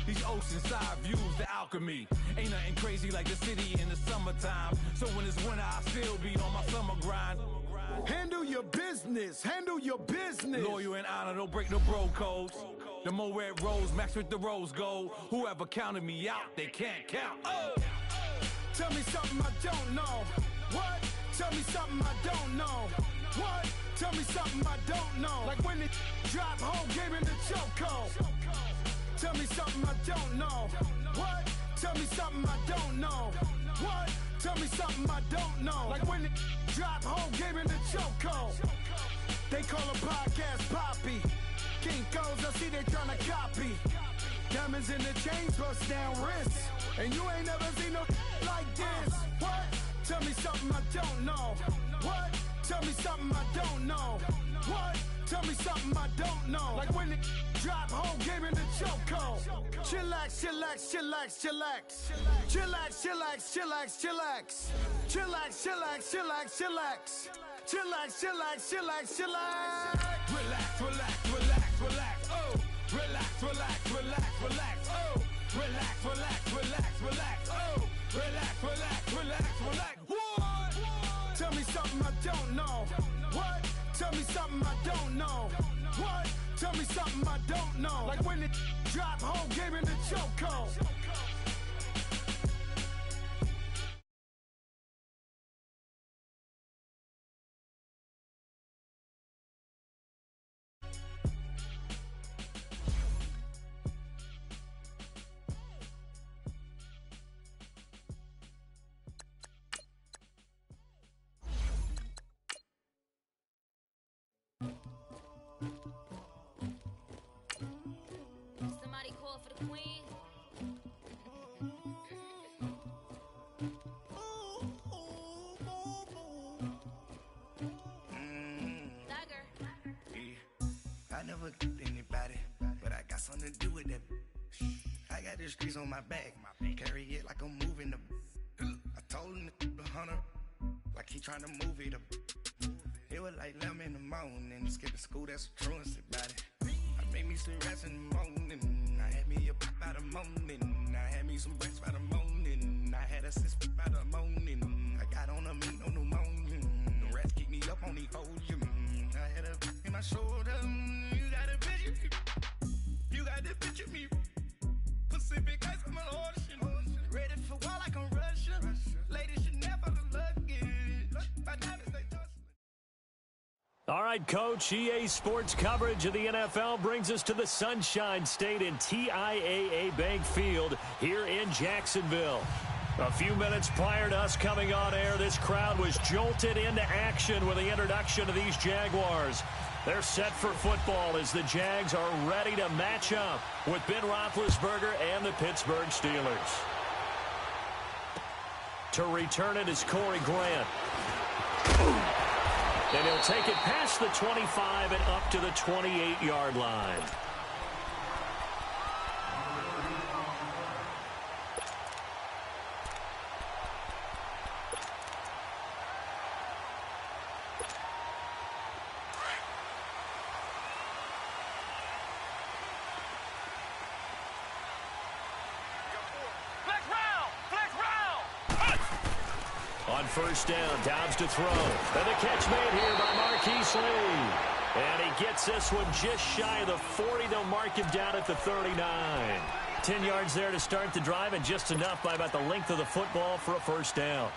These oceanside views, the alchemy. Ain't nothing crazy like the city in the summertime. So when it's winter, I still be on my summer grind. Handle your business, handle your business. Loyal and honor, don't break no bro codes. The more red rose, max with the rose gold. Whoever counted me out, they can't count. Oh! Tell me something I don't know. What? Tell me something I don't know. What? Tell me something I don't know. Like when it drop, whole game in the chokehold. Tell me something I don't know. What? Tell me something I don't know. What? Tell me something I don't know. Like when it drop, whole game in the chokehold. They call a podcast Poppy. Kinkos, I see they tryna copy. Diamonds in the chains, bust down wrists. And you ain't never seen no like this. What? Tell me something I don't know. What? Tell me something I don't know. What? Tell me something I don't know. Like when it drop, whole game in the chokehold. Chillax, chillax, chillax, chillax. Chillax, chillax, chillax, chillax. Chillax, chillax, chillax, chillax. Chillax, chillax, chillax, chillax. Relax, relax, relax, relax, oh. Relax, relax, relax, relax, oh. Relax, relax, relax, relax, oh. Relax, relax, relax, relax. What? Tell me something I don't know. What? Tell me something I don't know. What? Tell me something I don't know. Like when it drop, whole game in the chokehold. Somebody call for the queen. Dagger. Yeah. I never anybody, but I got something to do with that. I got the streets on my back, carry it like I'm moving the. I told him the hunter, like he trying to move it up. It was like 11 in the morning, skipping school, that's a truancy about it. I made me some rats in the morning, I had me a pop by the morning, I had me some breaks by the morning, I had a sis by the morning, I got on a meat on the morning, the rats keep me up on the ocean, I had a in my shoulder, you got a picture me, you got the picture me, Pacific ice on my ocean, ready for war like I'm Russia, ladies should never look luggage, my diamonds they touch. All right, Coach, EA Sports coverage of the NFL brings us to the Sunshine State in TIAA Bank Field here in Jacksonville. A few minutes prior to us coming on air, this crowd was jolted into action with the introduction of these Jaguars. They're set for football as the Jags are ready to match up with Ben Roethlisberger and the Pittsburgh Steelers. To return it is Corey Grant. And he'll take it past the 25 and up to the 28-yard line. On first down, Dobbs to throw. And the catch made here by Marquise Lee. And he gets this one just shy of the 40. They'll mark him down at the 39. 10 yards there to start the drive, and just enough by about the length of the football for a first down.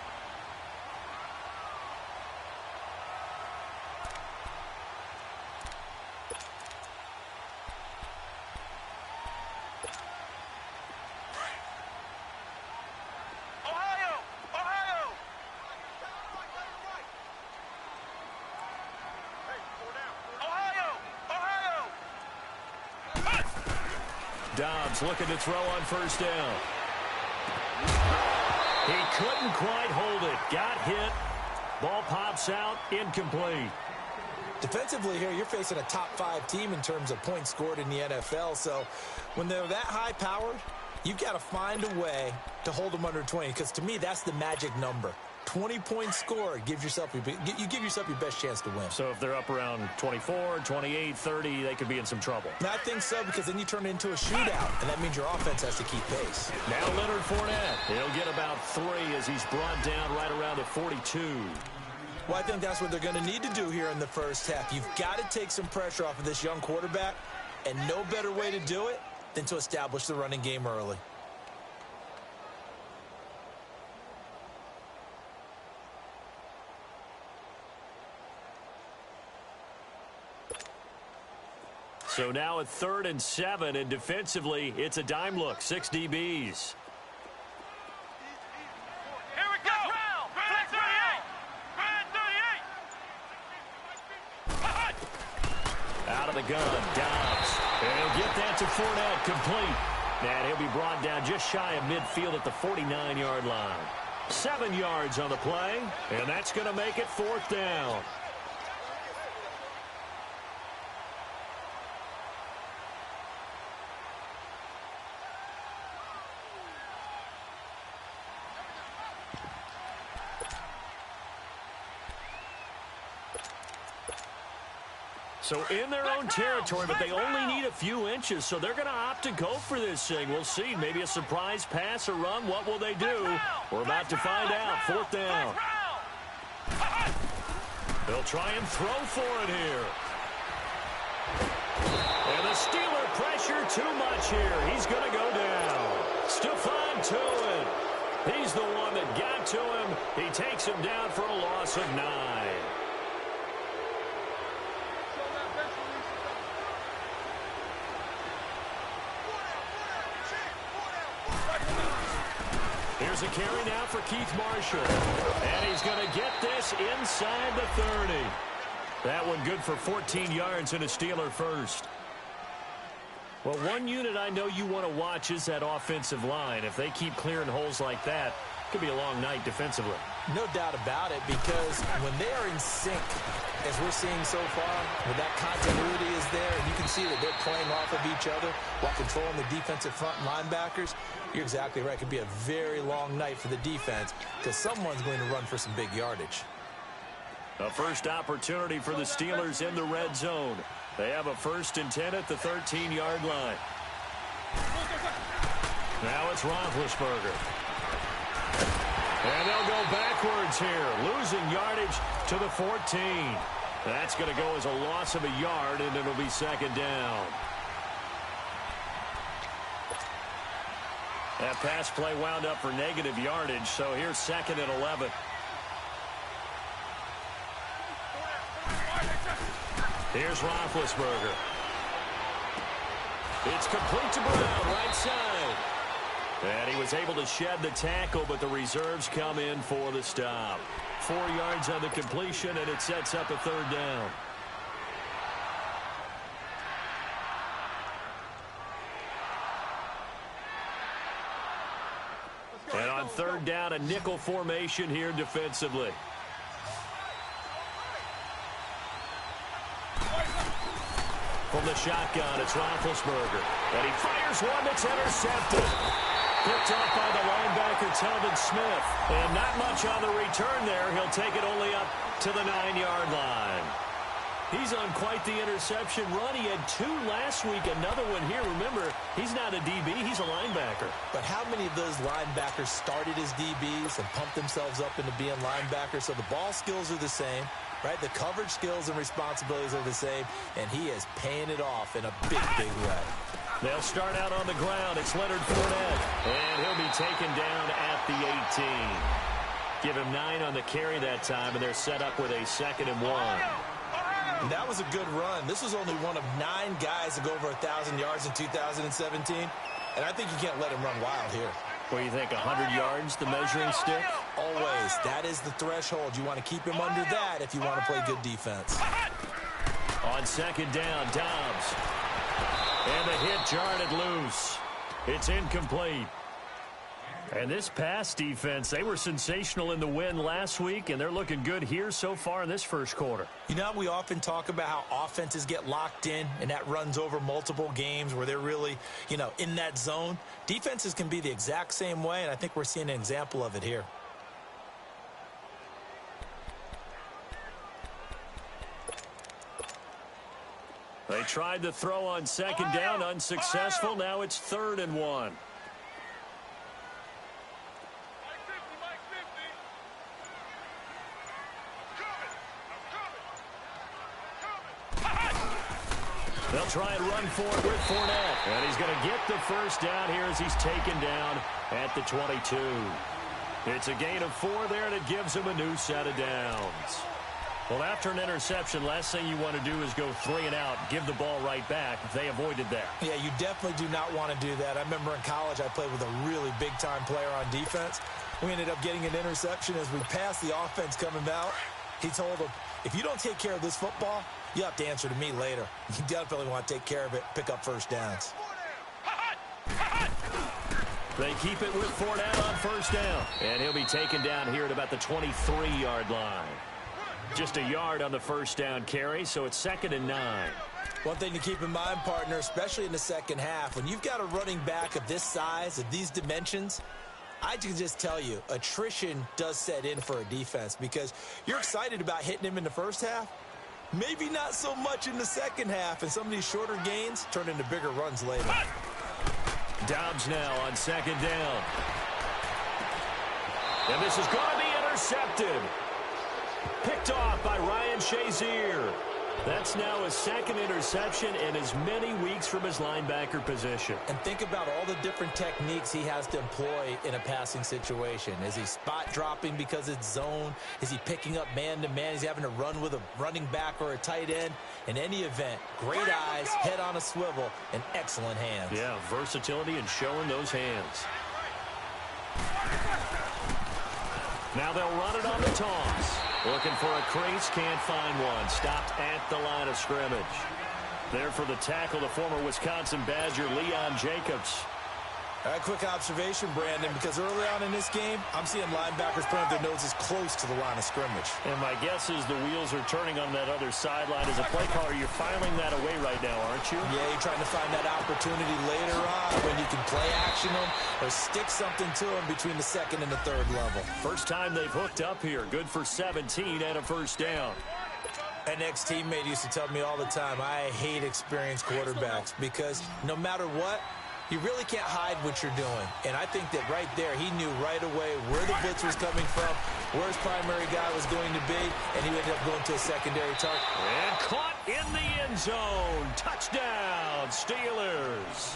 Dobbs looking to throw on first down. He couldn't quite hold it. Got hit. Ball pops out. Incomplete. Defensively here, you're facing a top-5 team in terms of points scored in the NFL. So when they're that high-powered, you've got to find a way to hold them under 20, because to me, that's the magic number. 20-point score, you give yourself your best chance to win. So if they're up around 24, 28, 30, they could be in some trouble. I think so, because then you turn it into a shootout, and that means your offense has to keep pace. Now Leonard Fournette. He'll get about 3 as he's brought down right around the 42. Well, I think that's what they're going to need to do here in the first half. You've got to take some pressure off of this young quarterback, and no better way to do it than to establish the running game early. So now at 3rd and 7, and defensively, it's a dime look, 6 DBs. Here we go! Flag 38! Flag 38! Out of the gun, Dobbs. And he'll get that to Fournette, complete. And he'll be brought down just shy of midfield at the 49-yard line. 7 yards on the play, and that's going to make it 4th down. So in their own territory, but they only need a few inches, so they're going to opt to go for this thing. We'll see. Maybe a surprise pass or run. What will they do? We're about to find out. 4th down. They'll try and throw for it here. And the Steeler pressure too much here. He's going to go down. Stephon Tuitt. He's the one that got to him. He takes him down for a loss of 9. Here's a carry now for Keith Marshall. And he's going to get this inside the 30. That one good for 14 yards and a Steeler first. Well, one unit I know you want to watch is that offensive line. If they keep clearing holes like that, it could be a long night defensively. No doubt about it, because when they are in sync, as we're seeing so far, when that continuity is there, and you can see that they're playing off of each other while controlling the defensive front linebackers, you're exactly right. It could be a very long night for the defense because someone's going to run for some big yardage. A first opportunity for the Steelers in the red zone. They have a 1st and 10 at the 13-yard line. Now it's Roethlisberger. And they'll go backwards here, losing yardage to the 14. That's going to go as a loss of a yard, and it'll be 2nd down. That pass play wound up for negative yardage, so here's 2nd and 11. Here's Roethlisberger. It's complete to Brown, right side. And he was able to shed the tackle, but the reserves come in for the stop. 4 yards on the completion, and it sets up a 3rd down. And on 3rd down, a nickel formation here defensively. From the shotgun, it's Roethlisberger. And he fires one that's intercepted. Picked up by the linebacker, Telvin Smith. And not much on the return there. He'll take it only up to the 9-yard line. He's on quite the interception run. He had 2 last week, another one here. Remember, he's not a DB, he's a linebacker. But how many of those linebackers started as DBs and pumped themselves up into being linebackers? So the ball skills are the same, right? The coverage skills and responsibilities are the same, and he is paying it off in a big, big way. They'll start out on the ground. It's Leonard Fournette, and he'll be taken down at the 18. Give him 9 on the carry that time, and they're set up with a 2nd and 1. That was a good run. This was only one of 9 guys to go over 1,000 yards in 2017, and I think you can't let him run wild here. What do you think, 100 yards, the measuring stick? Always. That is the threshold. You want to keep him under that if you want to play good defense. On 2nd down, Dobbs. And the hit jarred it loose. It's incomplete. And this pass defense, they were sensational in the win last week, and they're looking good here so far in this first quarter. You know, we often talk about how offenses get locked in, and that runs over multiple games where they're really, in that zone. Defenses can be the exact same way, and I think we're seeing an example of it here. tried the throw on second down, unsuccessful. Now it's 3rd and 1. They'll try and run for it with Fournette. And he's going to get the first down here as he's taken down at the 22. It's a gain of 4 there, and it gives him a new set of downs. Well, after an interception, last thing you want to do is go 3 and out, give the ball right back. They avoided that. Yeah, you definitely do not want to do that. I remember in college I played with a really big-time player on defense. We ended up getting an interception as we passed the offense coming out. He told him, if you don't take care of this football, you'll have to answer to me later. You definitely want to take care of it, pick up first downs. They keep it with Fournette on first down. And he'll be taken down here at about the 23-yard line. Just a yard on the first down carry, so it's 2nd and 9. One thing to keep in mind, partner, especially in the second half, when you've got a running back of this size, of these dimensions, I can just tell you, attrition does set in for a defense because you're excited about hitting him in the first half. Maybe not so much in the second half, and some of these shorter gains turn into bigger runs later. Dobbs now on second down. And this is going to be intercepted. Picked off by Ryan Shazier. That's now his 2nd interception in as many weeks from his linebacker position. And think about all the different techniques he has to employ in a passing situation. Is he spot dropping because it's zone? Is he picking up man-to-man? Is he having to run with a running back or a tight end? In any event, great eyes, head on a swivel, and excellent hands. Yeah, versatility and showing those hands. Now they'll run it on the toss. Looking for a crease, can't find one. Stopped at the line of scrimmage. There for the tackle, the former Wisconsin Badger, Leon Jacobs. All right, quick observation, Brandon, because early on in this game, I'm seeing linebackers putting their noses close to the line of scrimmage. And my guess is the wheels are turning on that other sideline. As a play caller, you're filing that away right now, aren't you? Yeah, you're trying to find that opportunity later on when you can play action them or stick something to them between the 2nd and the 3rd level. First time they've hooked up here. Good for 17 and a first down. An ex-teammate used to tell me all the time, I hate experienced quarterbacks because no matter what, you really can't hide what you're doing. And I think that right there, he knew right away where the blitz was coming from, where his primary guy was going to be, and he ended up going to a secondary target. And caught in the end zone. Touchdown, Steelers.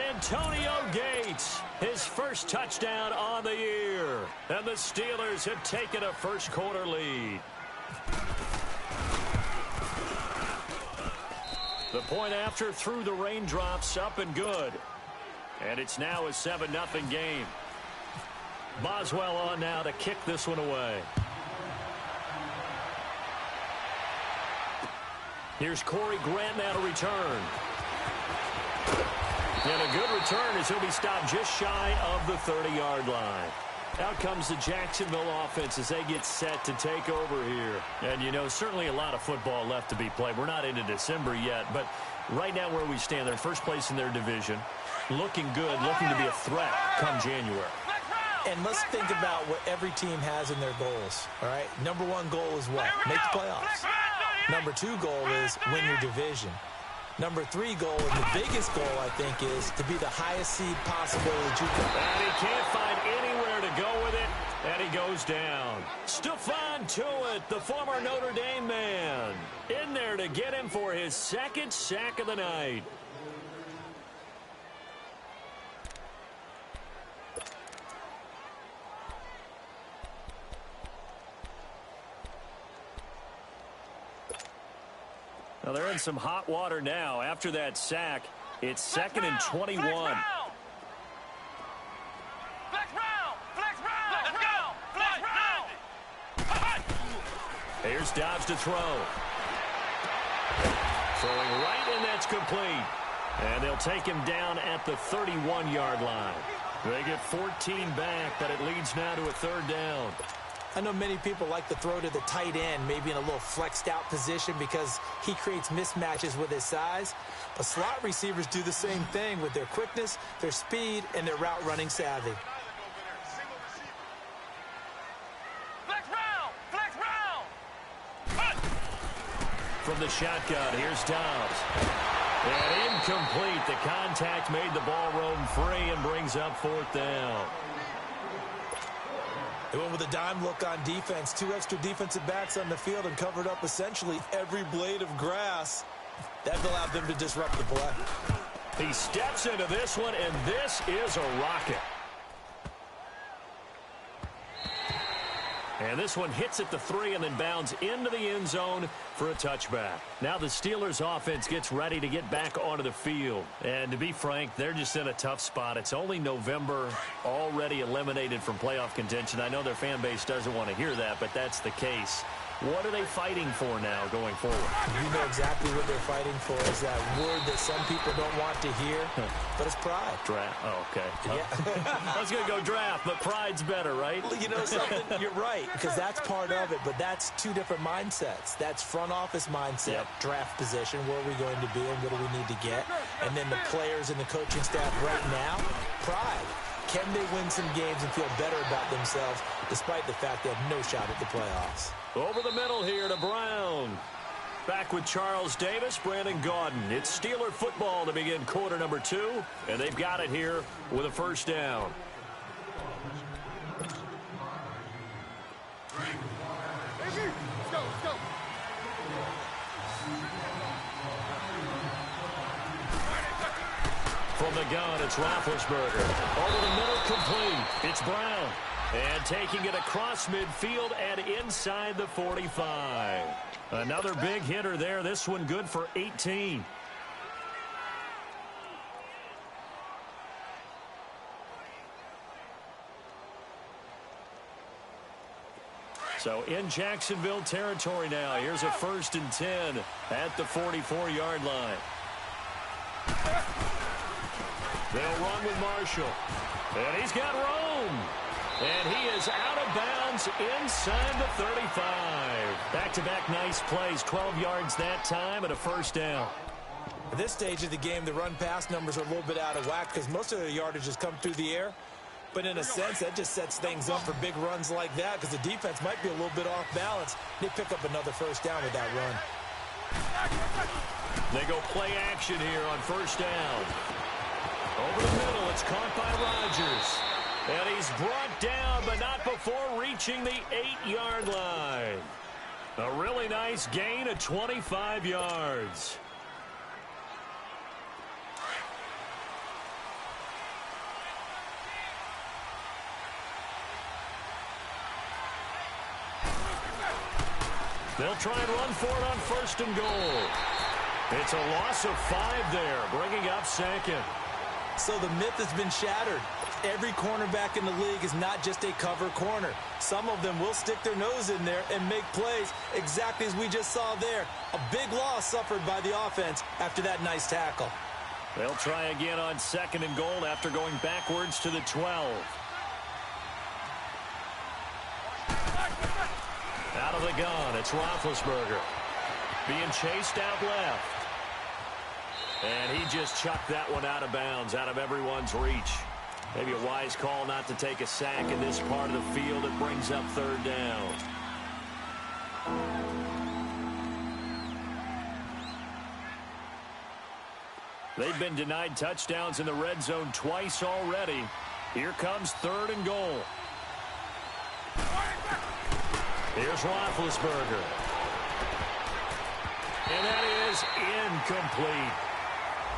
Antonio Gates, his first touchdown on the year. And the Steelers have taken a first-quarter lead. The point after through the raindrops, up and good. And it's now a 7-0 game. Boswell on now to kick this one away. Here's Corey Grant now to return. And a good return as he'll be stopped just shy of the 30-yard line. Out comes the Jacksonville offense as they get set to take over here. And, you know, certainly a lot of football left to be played. We're not into December yet, but right now where we stand, they're first place in their division. Looking good, looking to be a threat come January. And let's think about what every team has in their goals, all right? Number 1 goal is what? Make the playoffs. Number 2 goal is win your division. Number 3 goal, and the biggest goal, I think, is to be the highest seed possible that you can. And he can't find anywhere to go with it, and he goes down. Stephon Tuitt, the former Notre Dame man, in there to get him for his 2nd sack of the night. Well, they're in some hot water now. After that sack, it's 2nd and 21. Flex round! Here's Dobbs to throw. Throwing right, and that's complete. And they'll take him down at the 31-yard line. They get 14 back, but it leads now to a 3rd down. I know many people like to throw to the tight end, maybe in a little flexed out position because he creates mismatches with his size. But slot receivers do the same thing with their quickness, their speed, and their route running savvy. Flex round! From from the shotgun. Here's Dobbs. And incomplete. The contact made the ball roam free and brings up 4th down. They went with a dime look on defense. 2 extra defensive backs on the field and covered up essentially every blade of grass. That allowed them to disrupt the play. He steps into this one, and this is a rocket. And this one hits at the 3 and then bounds into the end zone for a touchback. Now the Steelers offense gets ready to get back onto the field. And to be frank, they're just in a tough spot. It's only November, already eliminated from playoff contention. I know their fan base doesn't want to hear that, but that's the case. What are they fighting for now going forward? You know exactly what they're fighting for is that word that some people don't want to hear, but it's pride. Draft. Oh, okay. Yeah. I was going to go draft, but pride's better, right? Well, you know something? You're right, because that's part of it, but that's 2 different mindsets. That's front office mindset, draft position, where are we going to be and what do we need to get? And then the players and the coaching staff right now, pride. Can they win some games and feel better about themselves despite the fact they have no shot at the playoffs? Over the middle here to Brown. Back with Charles Davis, Brandon Gaudin. It's Steeler football to begin quarter number 2, and they've got it here with a 1st down. Let's go. From the gun, it's Roethlisberger. Over the middle, complete. It's Brown. And taking it across midfield and inside the 45. Another big hitter there. This one good for 18. So in Jacksonville territory now. Here's a 1st and 10 at the 44-yard line. They'll run with Marshall. And he's got Rome. And he is out of bounds inside the 35. Back-to-back nice plays. 12 yards that time and a 1st down. At this stage of the game, the run-pass numbers are a little bit out of whack because most of the yardage has come through the air. But in a sense, that just sets things up for big runs like that because the defense might be a little bit off balance. They pick up another 1st down with that run. They go play action here on 1st down. Over the middle, it's caught by Rodgers. And he's brought down, but not before reaching the 8-yard line. A really nice gain of 25 yards. They'll try and run for it on 1st and goal. It's a loss of 5 there, bringing up 2nd. So the myth has been shattered. Every cornerback in the league is not just a cover corner. Some of them will stick their nose in there and make plays exactly as we just saw there. A big loss suffered by the offense after that nice tackle. They'll try again on 2nd and goal after going backwards to the 12. Out of the gun, it's Roethlisberger. Being chased out left. And he just chucked that one out of bounds, out of everyone's reach. Maybe a wise call not to take a sack in this part of the field. It brings up 3rd down. They've been denied touchdowns in the red zone twice already. Here comes 3rd and goal. Here's Roethlisberger. And that is incomplete.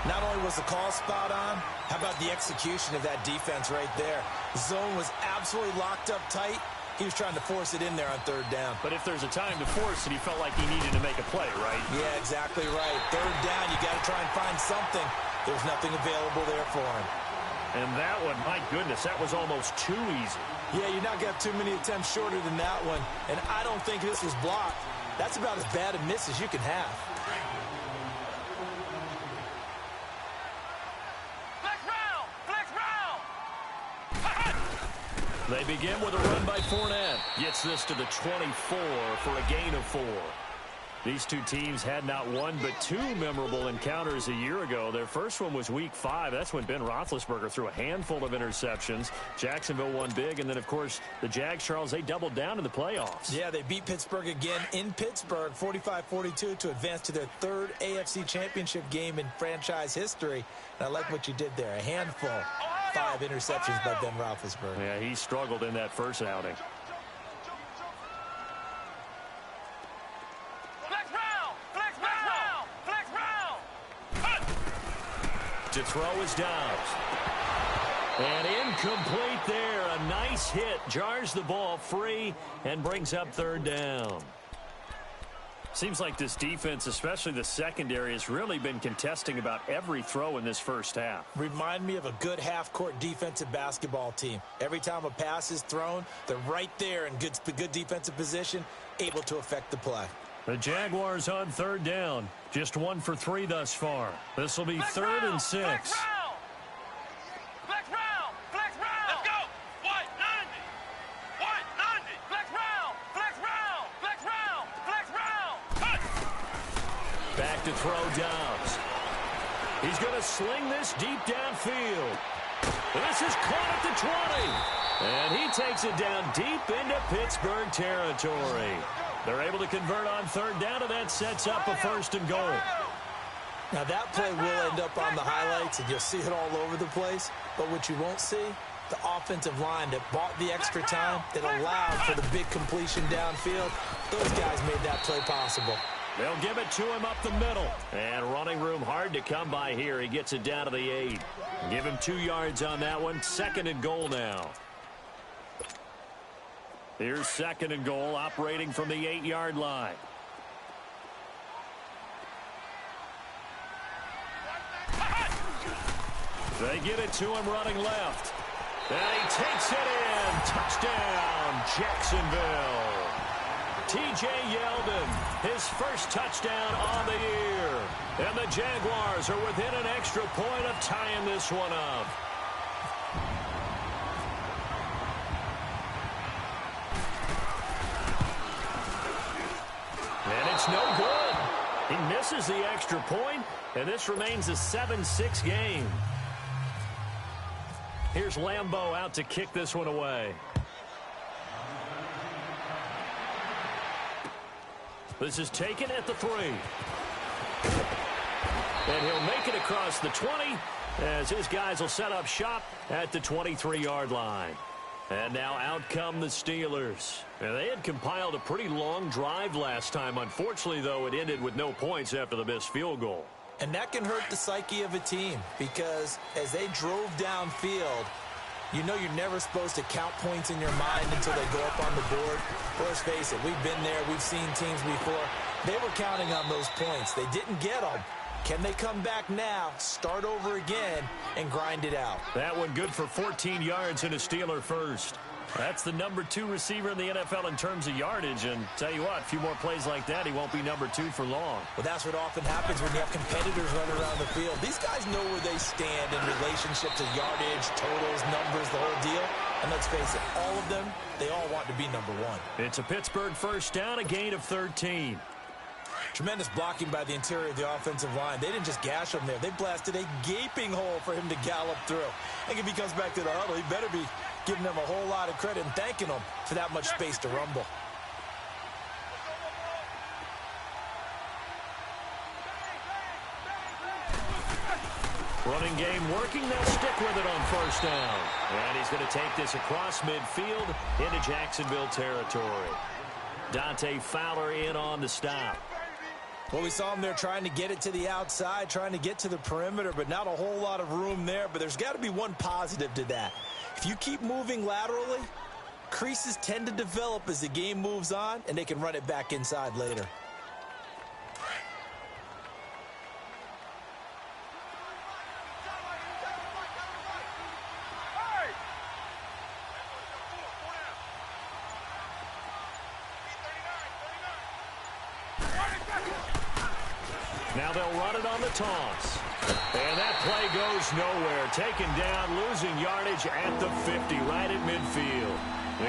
Not only was the call spot on, how about the execution of that defense right there? Zone was absolutely locked up tight. He was trying to force it in there on 3rd down. But if there's a time to force it, he felt like he needed to make a play, right? Yeah, exactly right. 3rd down, you got to try and find something. There's nothing available there for him. And that one, my goodness, that was almost too easy. Yeah, you're not going to have too many attempts shorter than that one. And I don't think this was blocked. That's about as bad a miss as you can have. They begin with a run by Fournette. Gets this to the 24 for a gain of 4. These two teams had not one but two memorable encounters a year ago. Their first one was Week 5. That's when Ben Roethlisberger threw a handful of interceptions. Jacksonville won big. And then, of course, the Jags, Charles, they doubled down in the playoffs. Yeah, they beat Pittsburgh again in Pittsburgh, 45-42, to advance to their third AFC Championship game in franchise history. And I like what you did there. A handful. 5 interceptions by Ben Roethlisberger. Yeah, he struggled in that first outing. To throw is Downs. And incomplete there. A nice hit. Jars the ball free and brings up third down. Seems like this defense, especially the secondary, has really been contesting about every throw in this first half. Remind me of a good half-court defensive basketball team. Every time a pass is thrown, they're right there in good defensive position, able to affect the play. The Jaguars on third down. Just 1 for 3 thus far. This will be third and 6. Let's go. 190. Flex round. Back to throw Downs. He's going to sling this deep downfield. This is caught at the 20. And he takes it down deep into Pittsburgh territory. They're able to convert on third down, and that sets up a 1st and goal. Now, that play will end up on the highlights, and you'll see it all over the place. But what you won't see, the offensive line that bought the extra time, that allowed for the big completion downfield, those guys made that play possible. They'll give it to him up the middle. And running room hard to come by here. He gets it down to the 8. Give him 2 yards on that one. 2nd and goal now. Here's 2nd and goal, operating from the 8-yard line. They get it to him running left. And he takes it in. Touchdown, Jacksonville. T.J. Yeldon, his first touchdown on the year. And the Jaguars are within an extra point of tying this one up. And it's no good. He misses the extra point, and this remains a 7-6 game. Here's Lambeau out to kick this one away. This is taken at the 3. And he'll make it across the 20 as his guys will set up shop at the 23-yard line. And now out come the Steelers. And they had compiled a pretty long drive last time. Unfortunately, though, it ended with no points after the missed field goal. And that can hurt the psyche of a team because as they drove downfield, you know you're never supposed to count points in your mind until they go up on the board. But let's face it, we've been there. We've seen teams before. They were counting on those points. They didn't get them. Can they come back now, start over again, and grind it out? That one good for 14 yards and a Steeler first. That's the number 2 receiver in the NFL in terms of yardage. And tell you what, a few more plays like that, he won't be number 2 for long. Well, that's what often happens when you have competitors running around the field. These guys know where they stand in relationship to yardage, totals, numbers, the whole deal. And let's face it, all of them, they all want to be number 1. It's a Pittsburgh first down, a gain of 13. Tremendous blocking by the interior of the offensive line. They didn't just gash him there. They blasted a gaping hole for him to gallop through. I think if he comes back to the huddle, he better be giving them a whole lot of credit and thanking them for that much space to rumble. Running game working. They'll stick with it on first down. And he's going to take this across midfield into Jacksonville territory. Dante Fowler in on the stop. Well, we saw him there trying to get it to the outside, trying to get to the perimeter, but not a whole lot of room there. But there's got to be one positive to that. If you keep moving laterally, creases tend to develop as the game moves on, and they can run it back inside later. Now they'll run it on the toss. And that play goes nowhere. Taken down, losing yardage at the 50, right at midfield.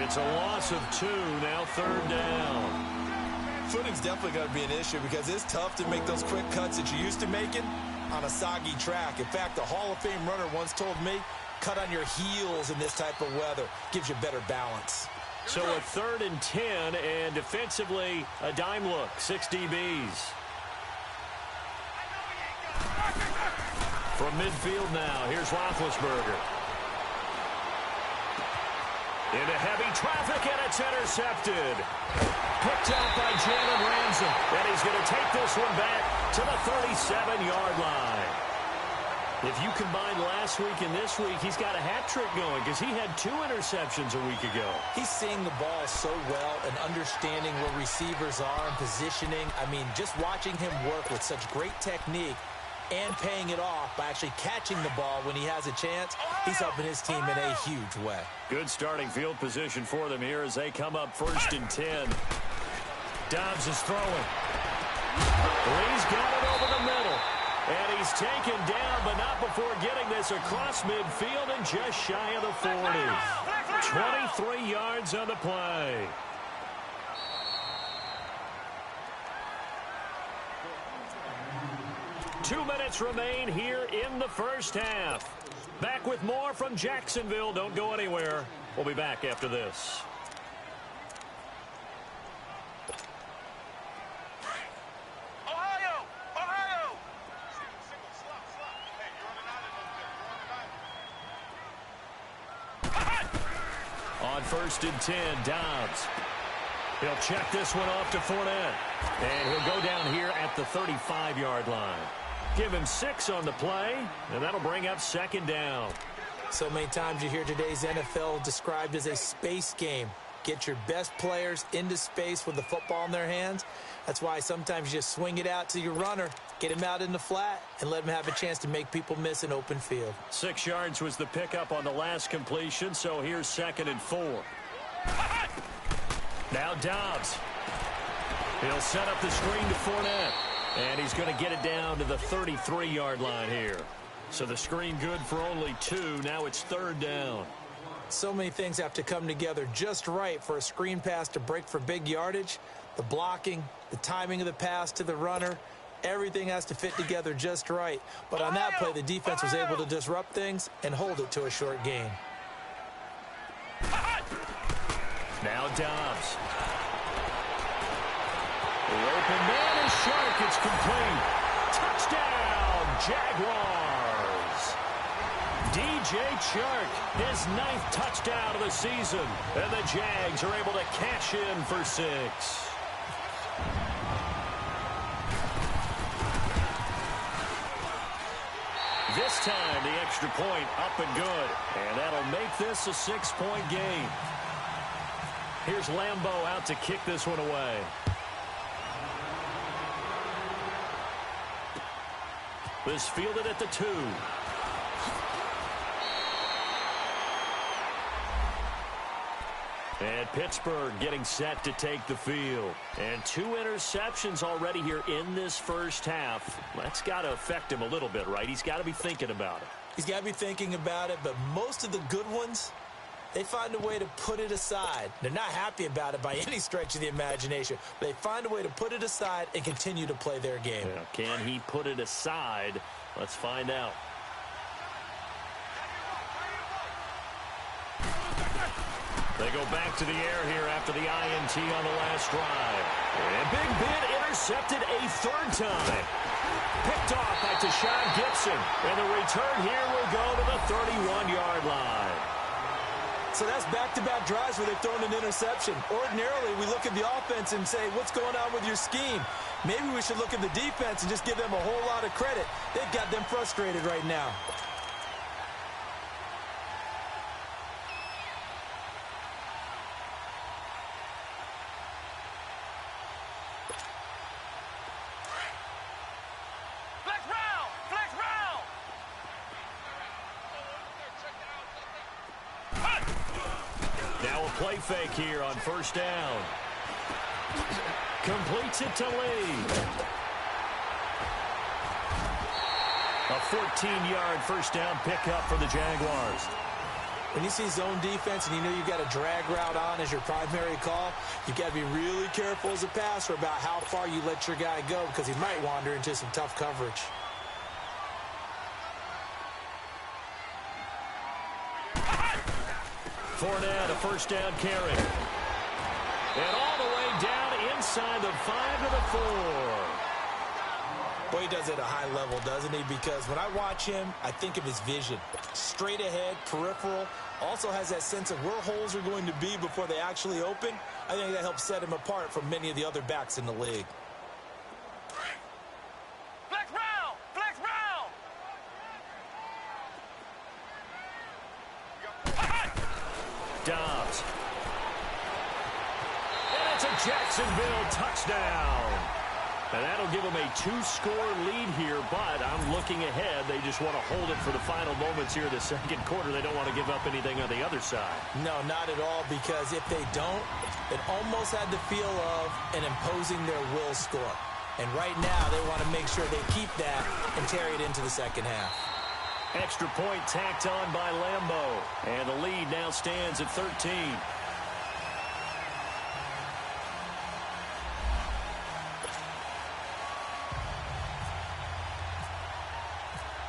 It's a loss of 2, now third down. footing's definitely going to be an issue because it's tough to make those quick cuts that you're used to making on a soggy track. In fact, the Hall of Fame runner once told me, cut on your heels in this type of weather. Gives you better balance. So a 3rd and 10, and defensively, a dime look, 6 DBs. From midfield now, here's Roethlisberger. Into heavy traffic, and it's intercepted. Picked out by Jalen Ramsey, and he's going to take this one back to the 37-yard line. If you combine last week and this week, he's got a hat trick going because he had 2 interceptions a week ago. He's seeing the ball so well and understanding where receivers are and positioning. I mean, just watching him work with such great technique and paying it off by actually catching the ball when he has a chance, he's helping his team in a huge way. Good starting field position for them here as they come up 1st and 10. Dobbs is throwing. Lee's got it over the middle. And he's taken down, but not before getting this across midfield and just shy of the 40. 23 yards on the play. Two minutes remain here in the first half. Back with more from Jacksonville. Don't go anywhere. We'll be back after this. On 1st and 10, Dobbs. He'll check this one off to Fournette. And he'll go down here at the 35-yard line. Give him 6 on the play, and that'll bring up 2nd down. So many times you hear today's NFL described as a space game. Get your best players into space with the football in their hands. That's why sometimes you just swing it out to your runner, get him out in the flat, and let him have a chance to make people miss an open field. 6 yards was the pickup on the last completion, so here's 2nd and 4. Now Dobbs. He'll set up the screen to Fournette, and he's going to get it down to the 33-yard line here. So the screen good for only 2. Now it's 3rd down. So many things have to come together just right for a screen pass to break for big yardage. The blocking, the timing of the pass to the runner, everything has to fit together just right. But on that play, the defense was able to disrupt things and hold it to a short gain. Now Dobbs. The open man is Shark. It's complete. Touchdown, Jaguars. DJ Chark, his 9th touchdown of the season. And the Jags are able to cash in for 6. This time, the extra point up and good. And that'll make this a 6-point game. Here's Lambeau out to kick this one away. This fielded at the 2. And Pittsburgh getting set to take the field. And 2 interceptions already here in this first half. That's got to affect him a little bit, right? He's got to be thinking about it. He's got to be thinking about it, but most of the good ones, they find a way to put it aside. They're not happy about it by any stretch of the imagination. But they find a way to put it aside and continue to play their game. Yeah, can he put it aside? Let's find out. They go back to the air here after the INT on the last drive. And Big Ben intercepted a 3rd time. Picked off by Tashawn Gibson. And the return here will go to the 31-yard line. So that's back-to-back drives where they've thrown an interception. Ordinarily, we look at the offense and say, what's going on with your scheme? Maybe we should look at the defense and just give them a whole lot of credit. They've got them frustrated right now. Play fake here on 1st down. Completes it to Lee. A 14-yard 1st down pickup for the Jaguars. When you see zone defense and you know you've got a drag route on as your primary call, you've got to be really careful as a passer about how far you let your guy go because he might wander into some tough coverage. Fournette, a first down carry. And all the way down inside the 5 to the 4. Boy, he does it at a high level, doesn't he? Because when I watch him, I think of his vision. Straight ahead, peripheral. Also has that sense of where holes are going to be before they actually open. I think that helps set him apart from many of the other backs in the league. Flex round! Flex round! Dobbs. And it's a Jacksonville touchdown. And that'll give them a 2-score lead here, but I'm looking ahead. They just want to hold it for the final moments here in the second quarter. They don't want to give up anything on the other side. No, not at all, because if they don't, it almost had the feel of an imposing their will score. And right now, they want to make sure they keep that and carry it into the second half. Extra point tacked on by Lambeau. And the lead now stands at 13.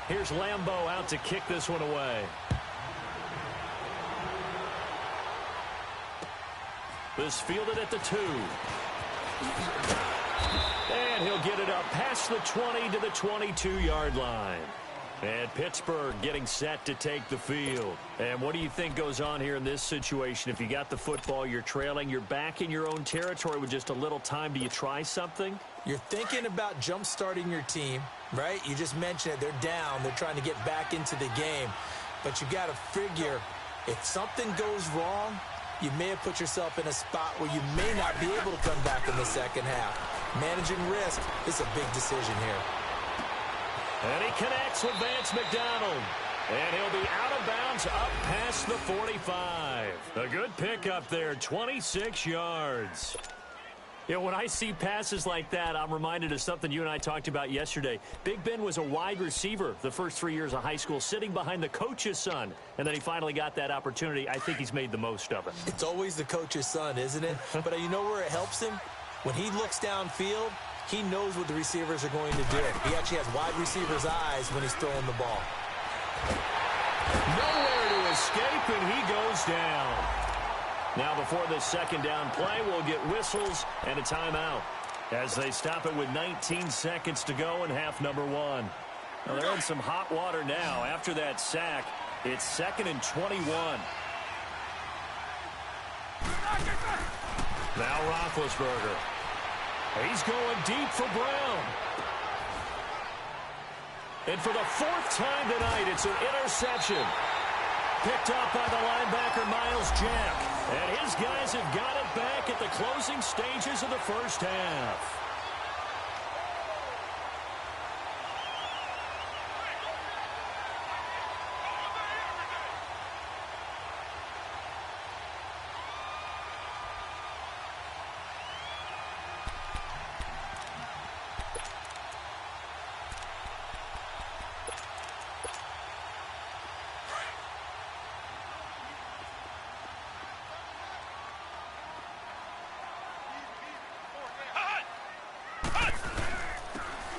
Here's Lambeau out to kick this one away. This fielded at the 2. And he'll get it up past the 20 to the 22-yard line. And Pittsburgh getting set to take the field. And what do you think goes on here in this situation? If you got the football, you're trailing, you're back in your own territory with just a little time. Do you try something? You're thinking about jump-starting your team, right? You just mentioned it. They're down. They're trying to get back into the game. But you've got to figure if something goes wrong, you may have put yourself in a spot where you may not be able to come back in the second half. Managing risk is a big decision here. And he connects with Vance McDonald. And he'll be out of bounds up past the 45. A good pickup there, 26 yards. You know, when I see passes like that, I'm reminded of something you and I talked about yesterday. Big Ben was a wide receiver the first 3 years of high school, sitting behind the coach's son. And then he finally got that opportunity. I think he's made the most of it. It's always the coach's son, isn't it? But you know where it helps him? When he looks downfield, he knows what the receivers are going to do. He actually has wide receivers' eyes when he's throwing the ball. Nowhere to escape, and he goes down. Now before this second down play, we'll get whistles and a timeout as they stop it with 19 seconds to go in half number 1. Now they're in some hot water now. After that sack, it's 2nd and 21. Now Roethlisberger. He's going deep for Brown. And for the 4th time tonight, it's an interception. Picked up by the linebacker, Miles Jack. And his guys have got it back at the closing stages of the first half.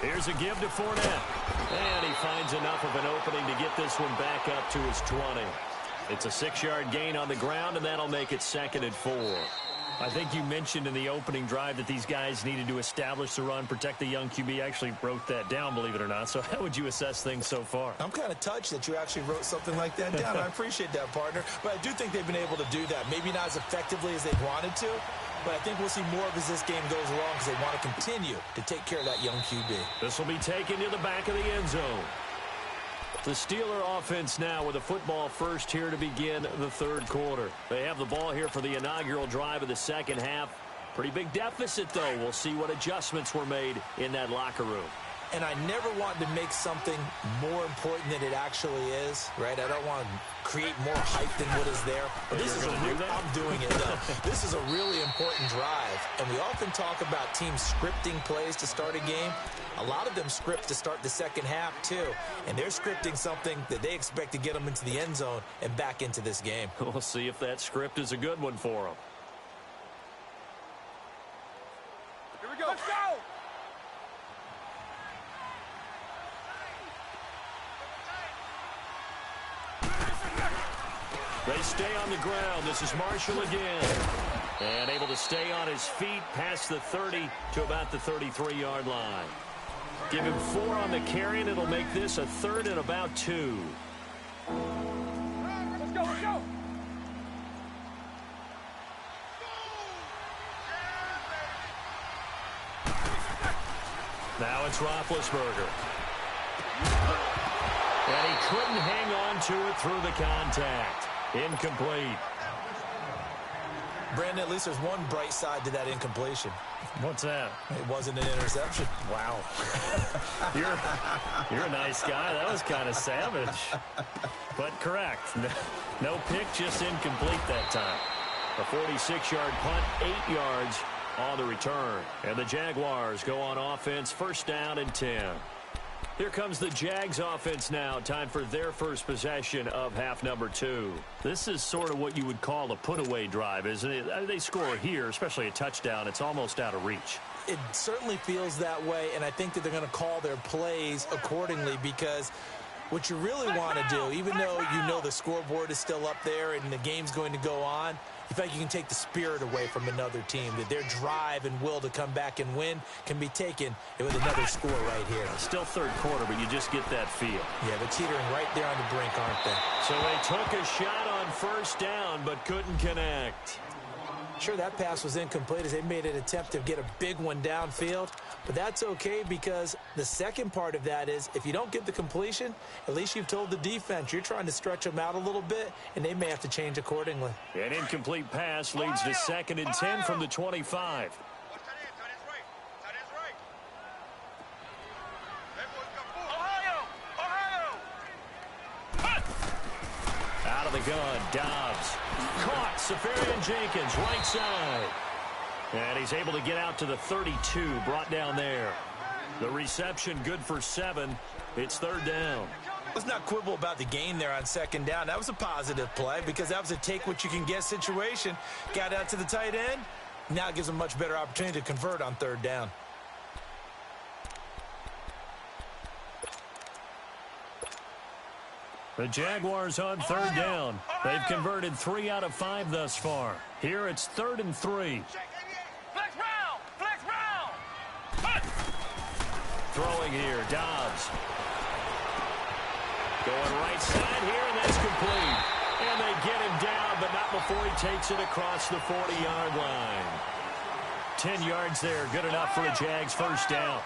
Here's a give to Fournette. And he finds enough of an opening to get this one back up to his 20. It's a 6-yard gain on the ground, and that'll make it 2nd and 4. I think you mentioned in the opening drive that these guys needed to establish the run, protect the young QB. I actually wrote that down, believe it or not. So how would you assess things so far? I'm kind of touched that you actually wrote something like that down. I appreciate that, partner. But I do think they've been able to do that. Maybe not as effectively as they wanted to, but I think we'll see more of as this game goes along because they want to continue to take care of that young QB. This will be taken to the back of the end zone. The Steeler offense now with a football first here to begin the third quarter. They have the ball here for the inaugural drive of the second half. Pretty big deficit, though. We'll see what adjustments were made in that locker room. and I never want to make something more important than it actually is, right? I don't want to create more hype than what is there. But this is I'm doing it, though. This is a really important drive, and we often talk about teams scripting plays to start a game. A lot of them script to start the second half, too, and they're scripting something that they expect to get them into the end zone and back into this game. We'll see if that script is a good one for them. Here we go. Let's go. They stay on the ground. This is Marshall again. And able to stay on his feet past the 30 to about the 33-yard line. Give him 4 on the carry, and it'll make this a 3rd and about 2. Let's go, let's go. Now it's Roethlisberger. And he couldn't hang on to it through the contact. Incomplete. Brandon, at least there's one bright side to that incompletion. What's that? It wasn't an interception. Wow. You're a nice guy. That was kind of savage. But correct. No pick, just incomplete that time. A 46-yard punt, 8 yards on the return. And the Jaguars go on offense, 1st down and 10. Here comes the Jags offense now. Time for their first possession of half number 2. This is sort of what you would call a put-away drive, isn't it? They score here, especially a touchdown. It's almost out of reach. It certainly feels that way, and I think that they're going to call their plays accordingly, because what you really want to do, even though you know the scoreboard is still up there and the game's going to go on, you feel like you can take the spirit away from another team, that their drive and will to come back and win can be taken with another score right here. Still 3rd quarter, but you just get that feel. Yeah, they're teetering right there on the brink, aren't they? So they took a shot on 1st down, but couldn't connect. Sure, that pass was incomplete as they made an attempt to get a big one downfield, but that's okay, because the second part of that is if you don't get the completion, at least you've told the defense you're trying to stretch them out a little bit, and they may have to change accordingly. An incomplete pass leads to 2nd and 10 from the 25. Out of the gun, Dobbs. Caught, Safarian-Jenkins, right side. And he's able to get out to the 32, brought down there. The reception good for 7. It's 3rd down. Let's not quibble about the gain there on 2nd down. That was a positive play, because that was a take-what-you-can-get situation. Got out to the tight end. Now it gives them a much better opportunity to convert on 3rd down. The Jaguars on 3rd down. They've converted 3 out of 5 thus far. Here it's 3rd and 3. Flex round! Flex round! Throwing here, Dobbs. Going right side here, and that's complete. And they get him down, but not before he takes it across the 40-yard line. 10 yards there, good enough for a Jags 1st down.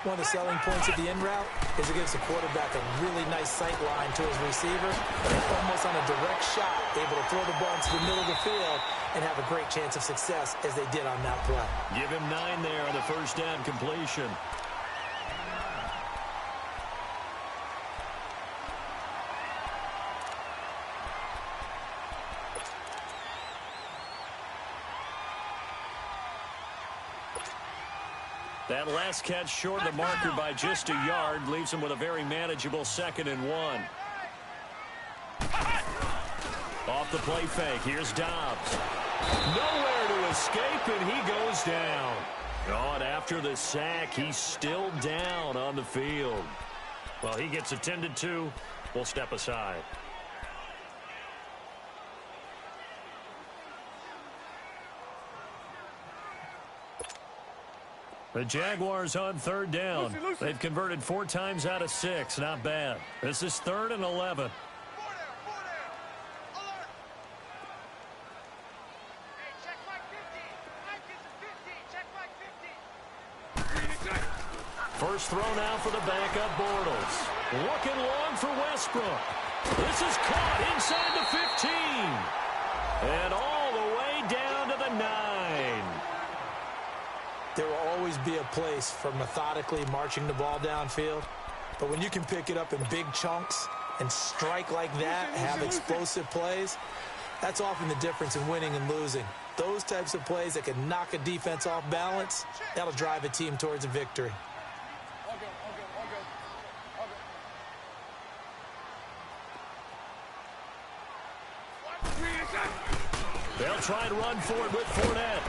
One of the selling points of the in route is it gives the quarterback a really nice sight line to his receiver, and almost on a direct shot, able to throw the ball into the middle of the field and have a great chance of success as they did on that play. Give him 9 there on the 1st down completion. That last catch short of the marker by just a yard leaves him with a very manageable 2nd and 1. Off the play fake, here's Dobbs. Nowhere to escape, and he goes down. Oh, and after the sack, he's still down on the field. Well, he gets attended to. We'll step aside. The Jaguars on 3rd down. They've converted 4 times out of 6. Not bad. This is 3rd and 11. First throw now for the backup Bortles. Looking long for Westbrook. This is caught inside the 15. And all the way down to the 9. There will always be a place for methodically marching the ball downfield. But when you can pick it up in big chunks and strike like that, have explosive plays, that's often the difference in winning and losing. Those types of plays that can knock a defense off balance, that'll drive a team towards a victory. They'll try and run for it with Fournette.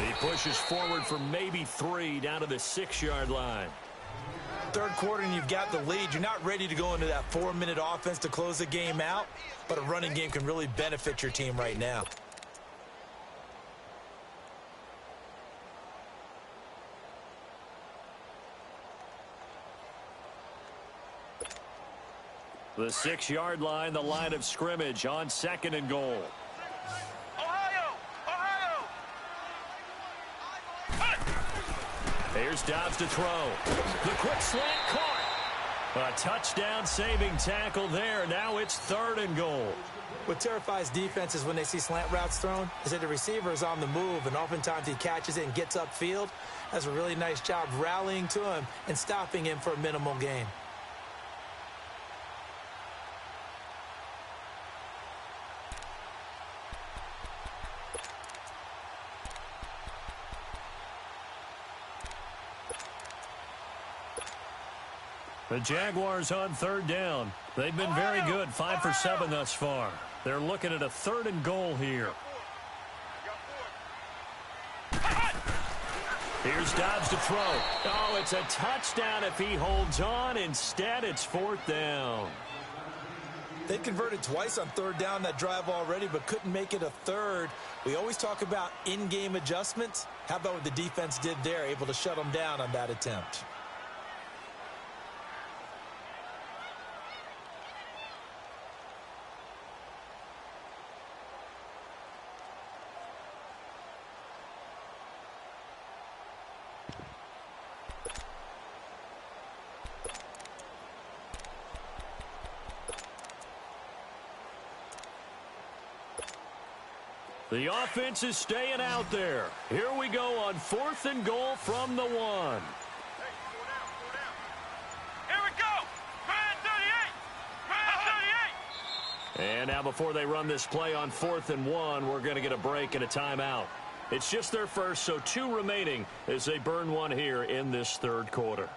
He pushes forward for maybe 3 down to the 6-yard line. Third quarter and you've got the lead. You're not ready to go into that 4-minute offense to close the game out, but a running game can really benefit your team right now. The 6-yard line, the line of scrimmage on 2nd and goal. Here's Dobbs to throw. The quick slant caught. A touchdown saving tackle there. Now it's 3rd and goal. What terrifies defenses when they see slant routes thrown is that the receiver is on the move, and oftentimes he catches it and gets upfield. Does a really nice job rallying to him and stopping him for a minimal gain. The Jaguars on 3rd down. They've been very good, 5 for 7 thus far. They're looking at a 3rd and goal here. Here's Dobbs to throw. Oh, it's a touchdown if he holds on. Instead, it's 4th down. They converted twice on 3rd down that drive already, but couldn't make it a 3rd. We always talk about in-game adjustments. How about what the defense did there, able to shut them down on that attempt? The offense is staying out there. Here we go on 4th and goal from the 1. Here we go. Man 38. And now before they run this play on 4th and 1, we're going to get a break and a timeout. It's just their first, so 2 remaining as they burn 1 here in this 3rd quarter.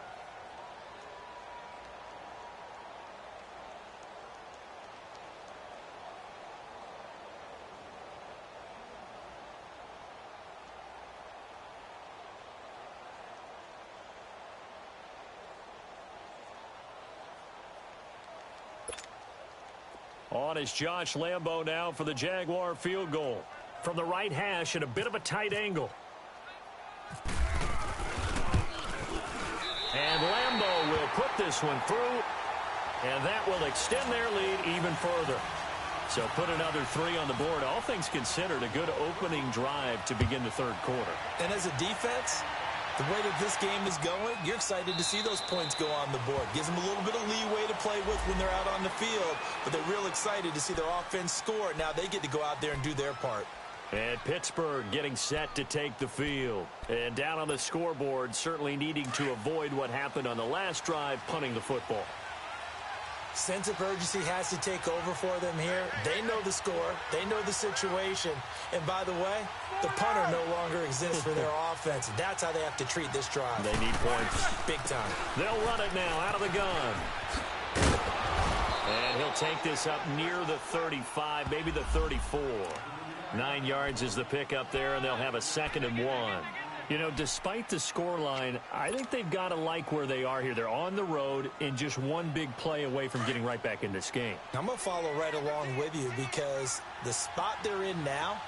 On is Josh Lambo now for the Jaguar field goal. From the right hash at a bit of a tight angle. And Lambo will put this one through. And that will extend their lead even further. So put another 3 on the board. All things considered, a good opening drive to begin the 3rd quarter. And as a defense, the way that this game is going, you're excited to see those points go on the board. Gives them a little bit of leeway to play with when they're out on the field, but they're real excited to see their offense score. Now they get to go out there and do their part. And Pittsburgh getting set to take the field. And down on the scoreboard, certainly needing to avoid what happened on the last drive, punting the football. Sense of urgency has to take over for them here. They know the score. They know the situation. And by the way, the punter no longer exists for their offense. That's how they have to treat this drive. They need points. Big time. They'll run it now out of the gun. And he'll take this up near the 35, maybe the 34. 9 yards is the pickup there, and they'll have a 2nd and 1. You know, despite the scoreline, I think they've got to like where they are here. They're on the road and just one big play away from getting right back in this game. I'm going to follow right along with you because the spot they're in now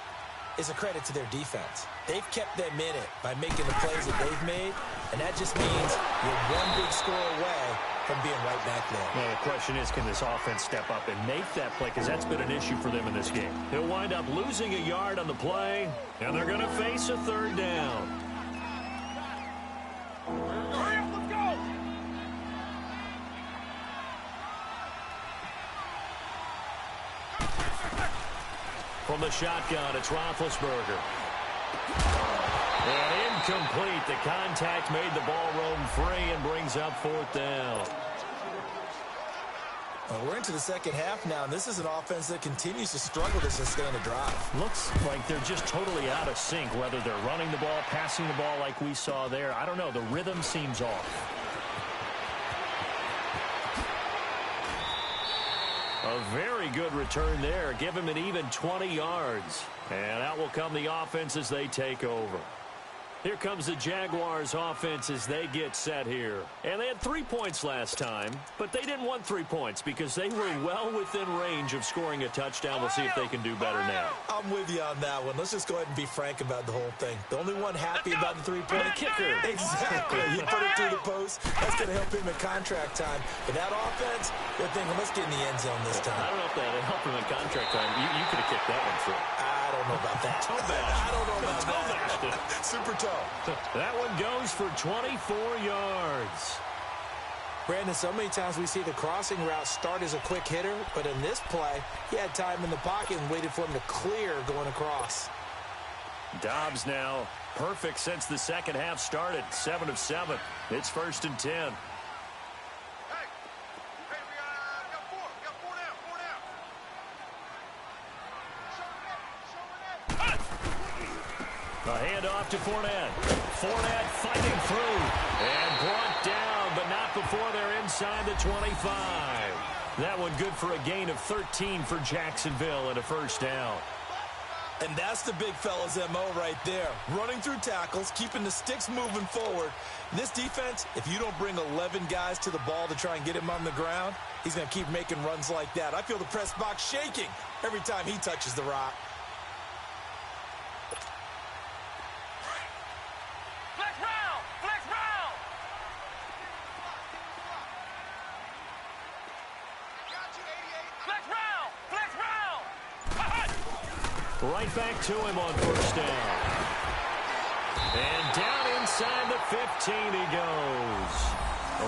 is a credit to their defense. They've kept them in it by making the plays that they've made, and that just means you're one big score away from being right back there. Well, the question is, can this offense step up and make that play? Because that's been an issue for them in this game. They'll wind up losing a yard on the play, and they're going to face a 3rd down. Hurry up, let's go. From the shotgun, it's Roethlisberger. And in Incomplete. The contact made the ball roam free and brings up fourth down. Well, we're into the second half now, and this is an offense that continues to struggle to sustain a drive. Looks like they're just totally out of sync, whether they're running the ball, passing the ball like we saw there. I don't know. The rhythm seems off. A very good return there. Give him an even 20 yards. And out will come the offense as they take over. Here comes the Jaguars offense as they get set here. And they had 3 points last time, but they didn't want 3 points because they were well within range of scoring a touchdown. We'll see if they can do better now. I'm with you on that one. Let's just go ahead and be frank about the whole thing. The only one happy about the 3-point kicker. Exactly. He put it through the post. That's going to help him in contract time. But that offense, they're thinking, let's get in the end zone this time. I don't know if that helped him in contract time. You could have kicked that one through. I don't know about that. I don't know about that. Super toe. That one goes for 24 yards. Brandon, so many times we see the crossing route start as a quick hitter, but in this play, he had time in the pocket and waited for him to clear going across. Dobbs now perfect since the second half started. 7 of 7. It's 1st and 10. A handoff to Fournette. Fournette fighting through and brought down, but not before they're inside the 25. That one good for a gain of 13 for Jacksonville and a first down. And that's the big fella's MO right there. Running through tackles, keeping the sticks moving forward. This defense, if you don't bring 11 guys to the ball to try and get him on the ground, he's going to keep making runs like that. I feel the press box shaking every time he touches the rock. Right back to him on first down. And down inside the 15 he goes.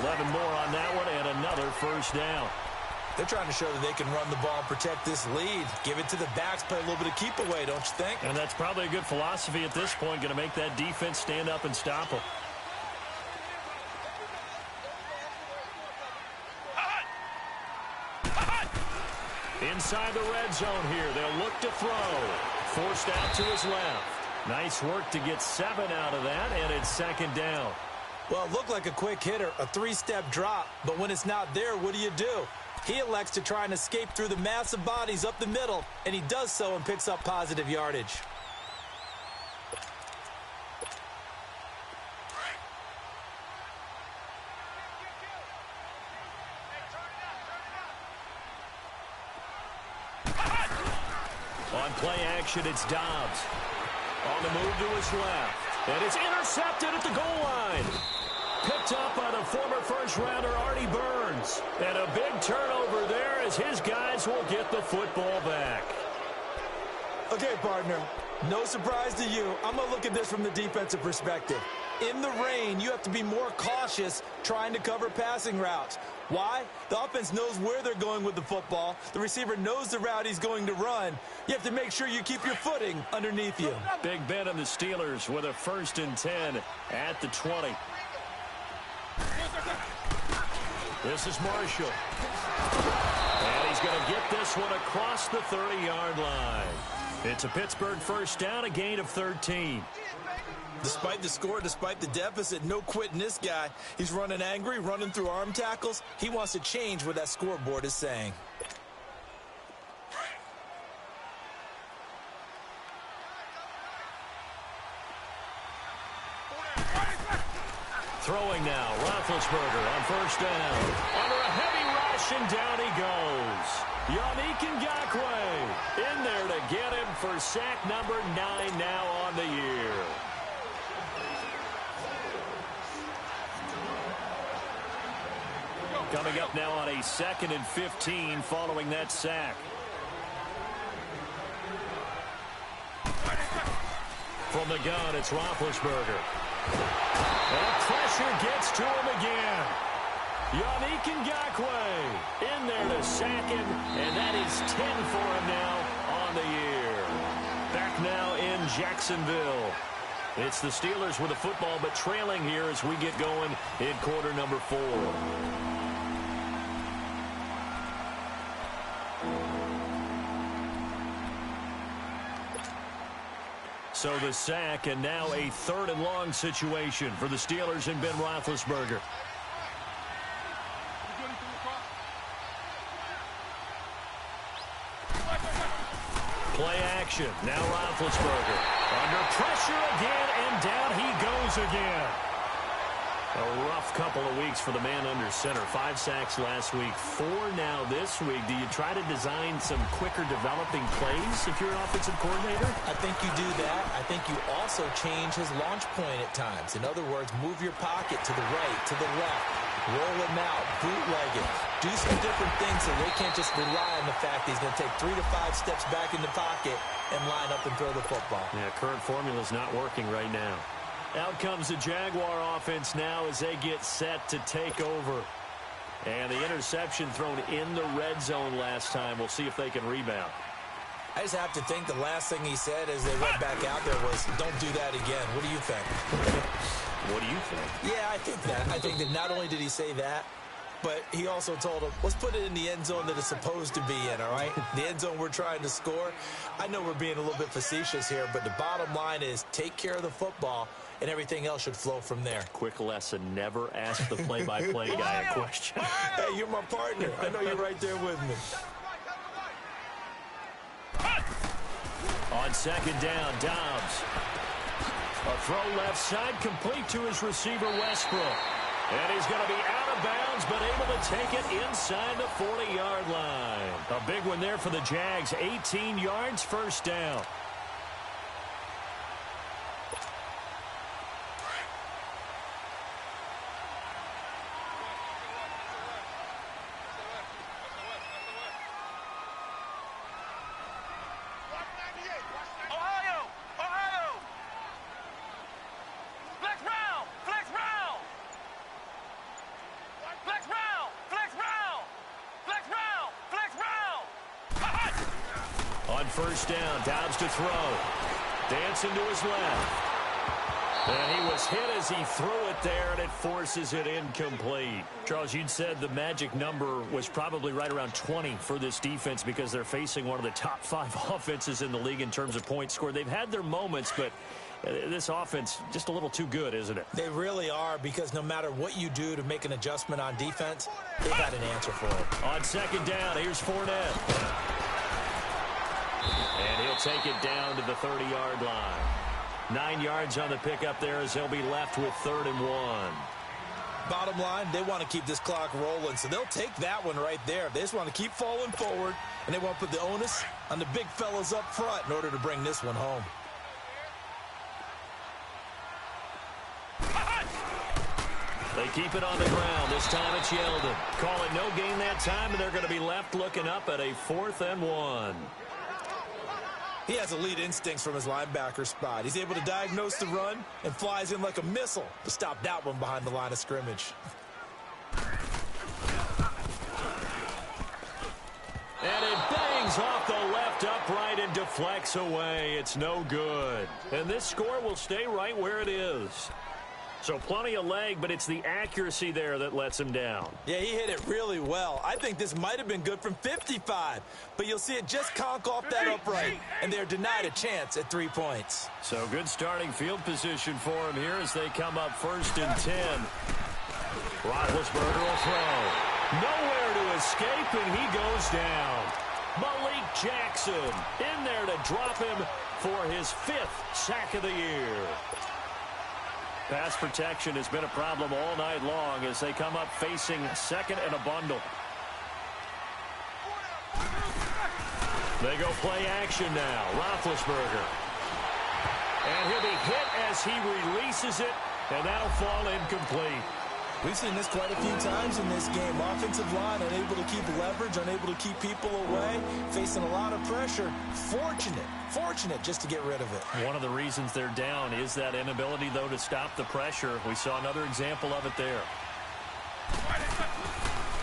11 more on that one and another first down. They're trying to show that they can run the ball and protect this lead. Give it to the backs, play a little bit of keep away, don't you think? And that's probably a good philosophy at this point, going to make that defense stand up and stop them. Inside the red zone here. They'll look to throw. Forced out to his left. Nice work to get 7 out of that, and it's 2nd down. Well, it looked like a quick hitter, a 3-step drop, but when it's not there, what do? He elects to try and escape through the massive bodies up the middle, and he does so and picks up positive yardage. On play action, it's Dobbs. On the move to his left. And it's intercepted at the goal line. Picked up by the former first-rounder Artie Burns. And a big turnover there as his guys will get the football back. Okay, partner, no surprise to you. I'm going to look at this from the defensive perspective. In the rain, you have to be more cautious trying to cover passing routes. Why? The offense knows where they're going with the football. The receiver knows the route he's going to run. You have to make sure you keep your footing underneath you. Big Ben and the Steelers with a 1st and 10 at the 20. This is Marshall. And he's going to get this one across the 30-yard line. It's a Pittsburgh first down, a gain of 13. Despite the score, despite the deficit, no quitting this guy. He's running angry, running through arm tackles. He wants to change what that scoreboard is saying. Throwing now, Roethlisberger on first down. Under a heavy rush, and down he goes. Yannick Ngakoue in there to get him for sack number 9 now on the year. Coming up now on a 2nd and 15 following that sack. From the gun, it's Roethlisberger. And pressure gets to him again. Yannick Ngakoue in there to sack him, and that is 10 for him now on the year. Back now in Jacksonville. It's the Steelers with the football, but trailing here as we get going in quarter number 4. So the sack, and now a 3rd and long situation for the Steelers and Ben Roethlisberger. Play action. Now Roethlisberger. Under pressure again, and down he goes again. A rough couple of weeks for the man under center. 5 sacks last week, 4 now this week. Do you try to design some quicker developing plays if you're an offensive coordinator? I think you do that. I think you also change his launch point at times. In other words, move your pocket to the right, to the left, roll him out, bootleg it. Do some different things so they can't just rely on the fact that he's going to take 3 to 5 steps back in the pocket and line up and throw the football. Yeah, current formula's not working right now. Out comes the Jaguar offense now as they get set to take over. And the interception thrown in the red zone last time. We'll see if they can rebound. I just have to think the last thing he said as they went back out there was, don't do that again. What do you think? What do you think? Yeah, I think that. I think that not only did he say that, but he also told him, let's put it in the end zone that it's supposed to be in, all right? The end zone we're trying to score. I know we're being a little bit facetious here, but the bottom line is take care of the football, and everything else should flow from there. Quick lesson, never ask the play-by-play guy a question. Hey, you're my partner. I know you're right there with me. On 2nd down, Dobbs. A throw left side, complete to his receiver, Westbrook. And he's going to be out of bounds, but able to take it inside the 40-yard line. A big one there for the Jags. 18 yards, 1st down. On 1st down, Dobbs to throw. Dancing to his left. And he was hit as he threw it there, and it forces it incomplete. Charles, you'd said the magic number was probably right around 20 for this defense because they're facing one of the top 5 offenses in the league in terms of points scored. They've had their moments, but this offense just a little too good, isn't it? They really are, because no matter what you do to make an adjustment on defense, they've got an answer for it. On 2nd down, here's Fournette. And he'll take it down to the 30-yard line. 9 yards on the pickup there as they'll be left with 3rd and 1. Bottom line, they want to keep this clock rolling, so they'll take that one right there. They just want to keep falling forward, and they want to put the onus on the big fellas up front in order to bring this one home. They keep it on the ground. This time it's Yeldon. Call it no gain that time, and they're going to be left looking up at a 4th and 1. He has elite instincts from his linebacker spot. He's able to diagnose the run and flies in like a missile to stop that one behind the line of scrimmage. And it bangs off the left upright and deflects away. It's no good. And this score will stay right where it is. So plenty of leg, but it's the accuracy there that lets him down. Yeah, he hit it really well. I think this might have been good from 55, but you'll see it just conk off that upright, and they're denied a chance at 3 points. So good starting field position for him here as they come up 1st and 10. Roethlisberger will throw. Nowhere to escape, and he goes down. Malik Jackson in there to drop him for his 5th sack of the year. Pass protection has been a problem all night long as they come up facing 2nd and a bundle. They go play action now. Roethlisberger. And he'll be hit as he releases it, and that'll fall incomplete. We've seen this quite a few times in this game. Offensive line unable to keep leverage, unable to keep people away, facing a lot of pressure. Fortunate just to get rid of it. One of the reasons they're down is that inability, though, to stop the pressure. We saw another example of it there.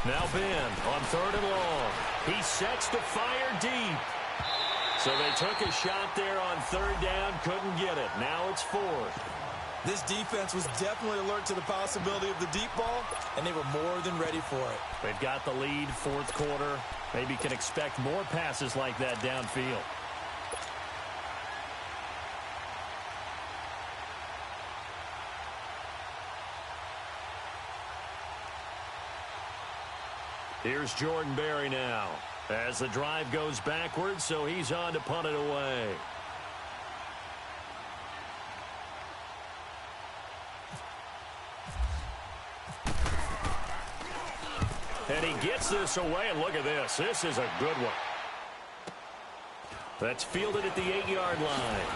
Now Ben on 3rd and long. He sets to fire deep. So they took a shot there on third down, couldn't get it. Now it's fourth. This defense was definitely alert to the possibility of the deep ball, and they were more than ready for it. They've got the lead, fourth quarter. Maybe can expect more passes like that downfield. Here's Jordan Berry now as the drive goes backwards, so he's on to punt it away. And he gets this away, and look at this. This is a good one. That's fielded at the 8-yard line.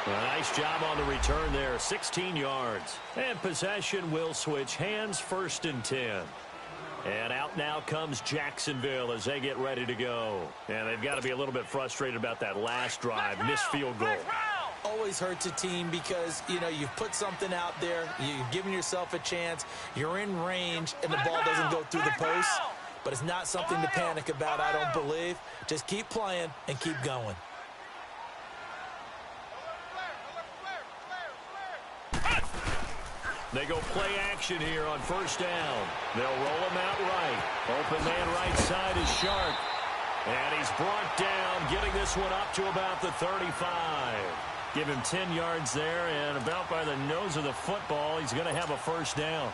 A nice job on the return there, 16 yards. And possession will switch hands, 1st and 10. And out now comes Jacksonville as they get ready to go. And they've got to be a little bit frustrated about that last drive, missed field goal. Always hurts a team because, you know, you've put something out there, you've given yourself a chance, you're in range, and the ball doesn't go through the post. But it's not something to panic about, I don't believe. Just keep playing and keep going. They go play action here on 1st down. They'll roll him out right. Open man right side is Shark. And he's brought down, getting this one up to about the 35. Give him 10 yards there, and about by the nose of the football, he's going to have a 1st down.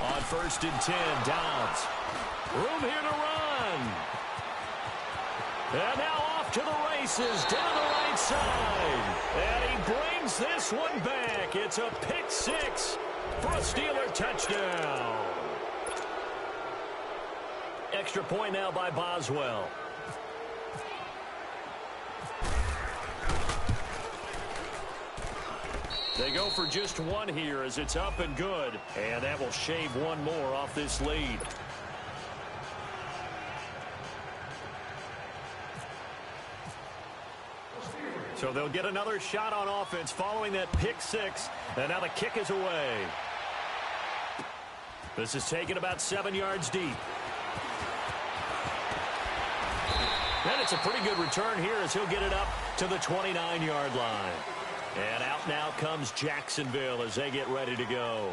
On 1st and 10, Dobbs. Room here to run. And now off to the races, down the right side. And he brings this one back. It's a pick 6 for a Steeler touchdown. Extra point now by Boswell. They go for just one here as it's up and good. And that will shave one more off this lead. So they'll get another shot on offense following that pick 6. And now the kick is away. This is taken about 7 yards deep. And it's a pretty good return here as he'll get it up to the 29-yard line. And out now comes Jacksonville as they get ready to go.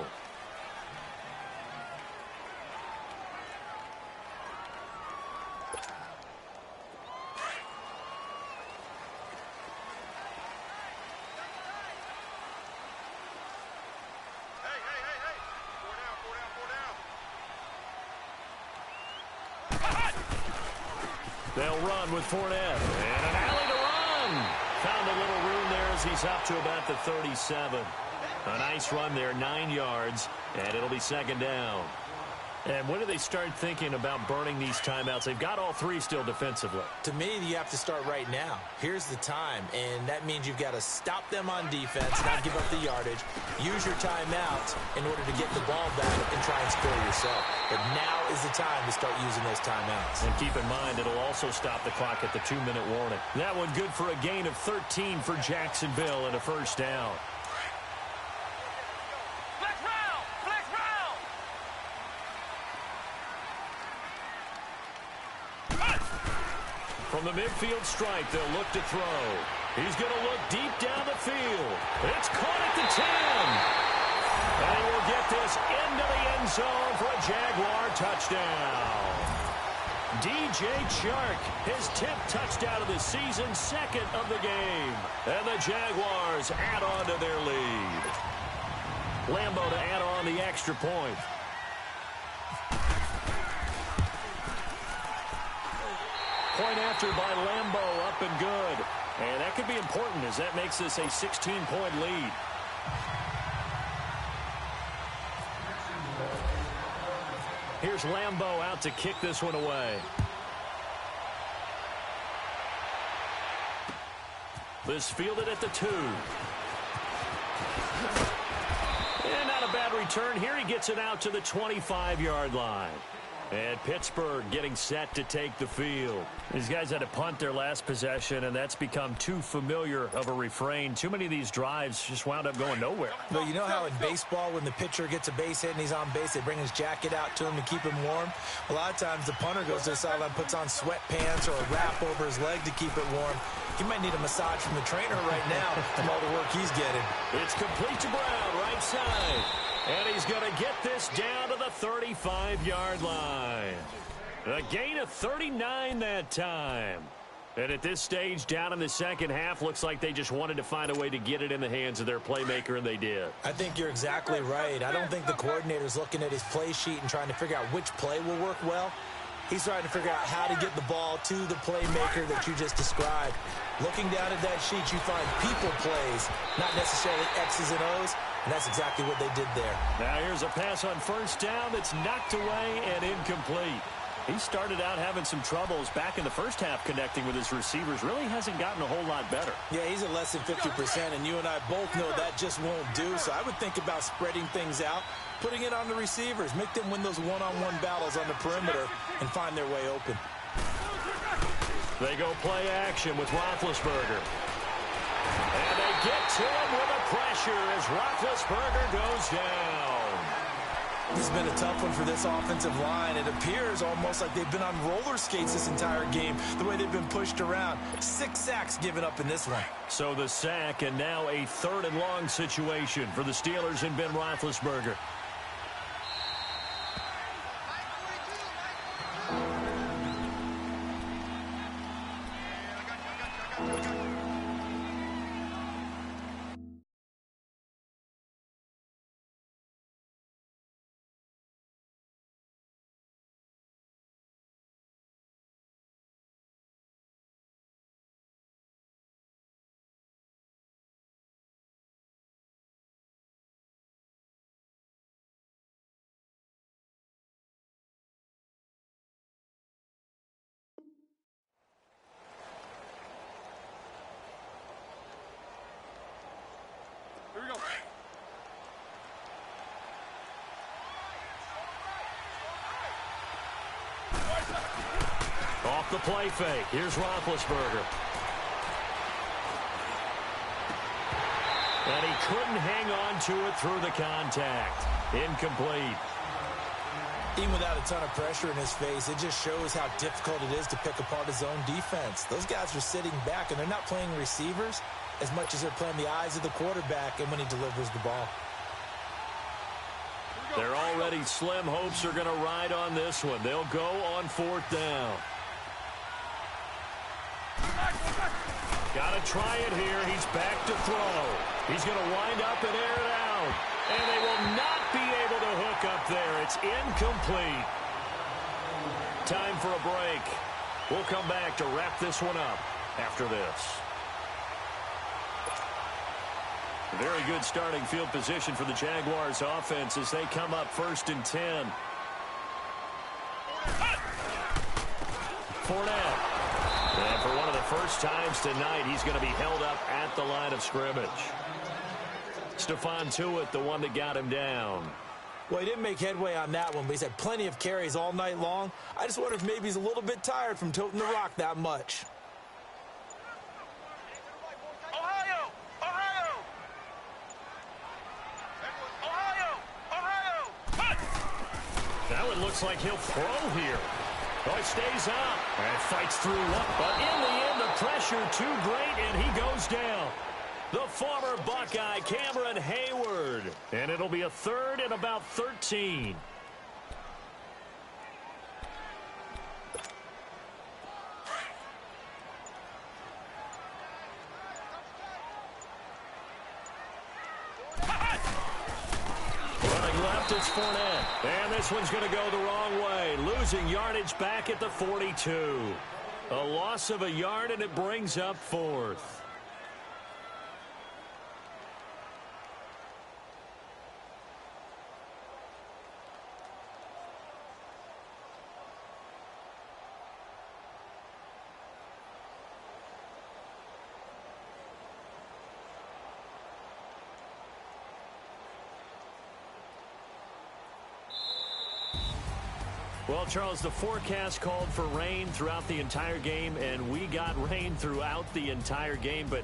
They'll run with Fournette. And an alley to run. Found a little room there as he's up to about the 37. A nice run there, 9 yards, and it'll be 2nd down. And when do they start thinking about burning these timeouts? They've got all 3 still defensively. To me, you have to start right now. Here's the time, and that means you've got to stop them on defense, not give up the yardage. Use your timeout in order to get the ball back and try and score yourself. But now is the time to start using those timeouts. And keep in mind, it'll also stop the clock at the 2-minute warning. That one good for a gain of 13 for Jacksonville and a 1st down. From the midfield stripe, they'll look to throw. He's going to look deep down the field. It's caught at the 10. And he will get this into the end zone for a Jaguar touchdown. DJ Chark, his 10th touchdown of the season, 2nd of the game. And the Jaguars add on to their lead. Lambo to add on the extra point. Point after by Lambo, up and good. And that could be important as that makes this a 16-point lead. Here's Lambo out to kick this one away. This fielded at the 2. And not a bad return here. He gets it out to the 25-yard line. And Pittsburgh getting set to take the field. These guys had to punt their last possession, and that's become too familiar of a refrain. Too many of these drives just wound up going nowhere. But you know how in baseball, when the pitcher gets a base hit and he's on base, they bring his jacket out to him to keep him warm? A lot of times the punter goes to the sideline, puts on sweatpants or a wrap over his leg to keep it warm. He might need a massage from the trainer right now from all the work he's getting. It's complete to Brown, right side. And he's going to get this down to the 35-yard line. A gain of 39 that time. And at this stage, down in the second half, looks like they just wanted to find a way to get it in the hands of their playmaker, and they did. I think you're exactly right. I don't think the coordinator's looking at his play sheet and trying to figure out which play will work well. He's trying to figure out how to get the ball to the playmaker that you just described. Looking down at that sheet, you find people plays, not necessarily X's and O's, and that's exactly what they did there. Now here's a pass on first down that's knocked away and incomplete. He started out having some troubles back in the first half connecting with his receivers. Really hasn't gotten a whole lot better. Yeah, he's at less than 50%, and you and I both know that just won't do. So I would think about spreading things out, putting it on the receivers, make them win those one-on-one battles on the perimeter and find their way open. They go play action with Roethlisberger. And they get to him with the pressure as Roethlisberger goes down. This has been a tough one for this offensive line. It appears almost like they've been on roller skates this entire game, the way they've been pushed around. 6 sacks given up in this one. So the sack, and now a 3rd and long situation for the Steelers and Ben Roethlisberger. Off the play fake. Here's Roethlisberger. And he couldn't hang on to it through the contact. Incomplete. Even without a ton of pressure in his face, it just shows how difficult it is to pick apart his own defense. Those guys are sitting back, and they're not playing receivers as much as they're playing the eyes of the quarterback and when he delivers the ball. Their already slim hopes are going to ride on this one. They'll go on 4th down. Got to try it here. He's back to throw. He's going to wind up and air it out. And they will not be able to hook up there. It's incomplete. Time for a break. We'll come back to wrap this one up after this. Very good starting field position for the Jaguars offense as they come up 1st and 10. Fournette. And for one of the first times tonight, he's going to be held up at the line of scrimmage. Stephon Tuitt, the one that got him down. Well, he didn't make headway on that one, but he's had plenty of carries all night long. I just wonder if maybe he's a little bit tired from toting the rock that much. Now it looks like he'll throw here. Oh, he stays up and fights through one. But in the end, the pressure too great, and he goes down. The former Buckeye, Cameron Hayward. And it'll be a 3rd and about 13. Running left, it's Fournette. And this one's going to go the wrong way. Losing yardage back at the 42. A loss of a yard, and it brings up 4th. Well, Charles, the forecast called for rain throughout the entire game, and we got rain throughout the entire game. But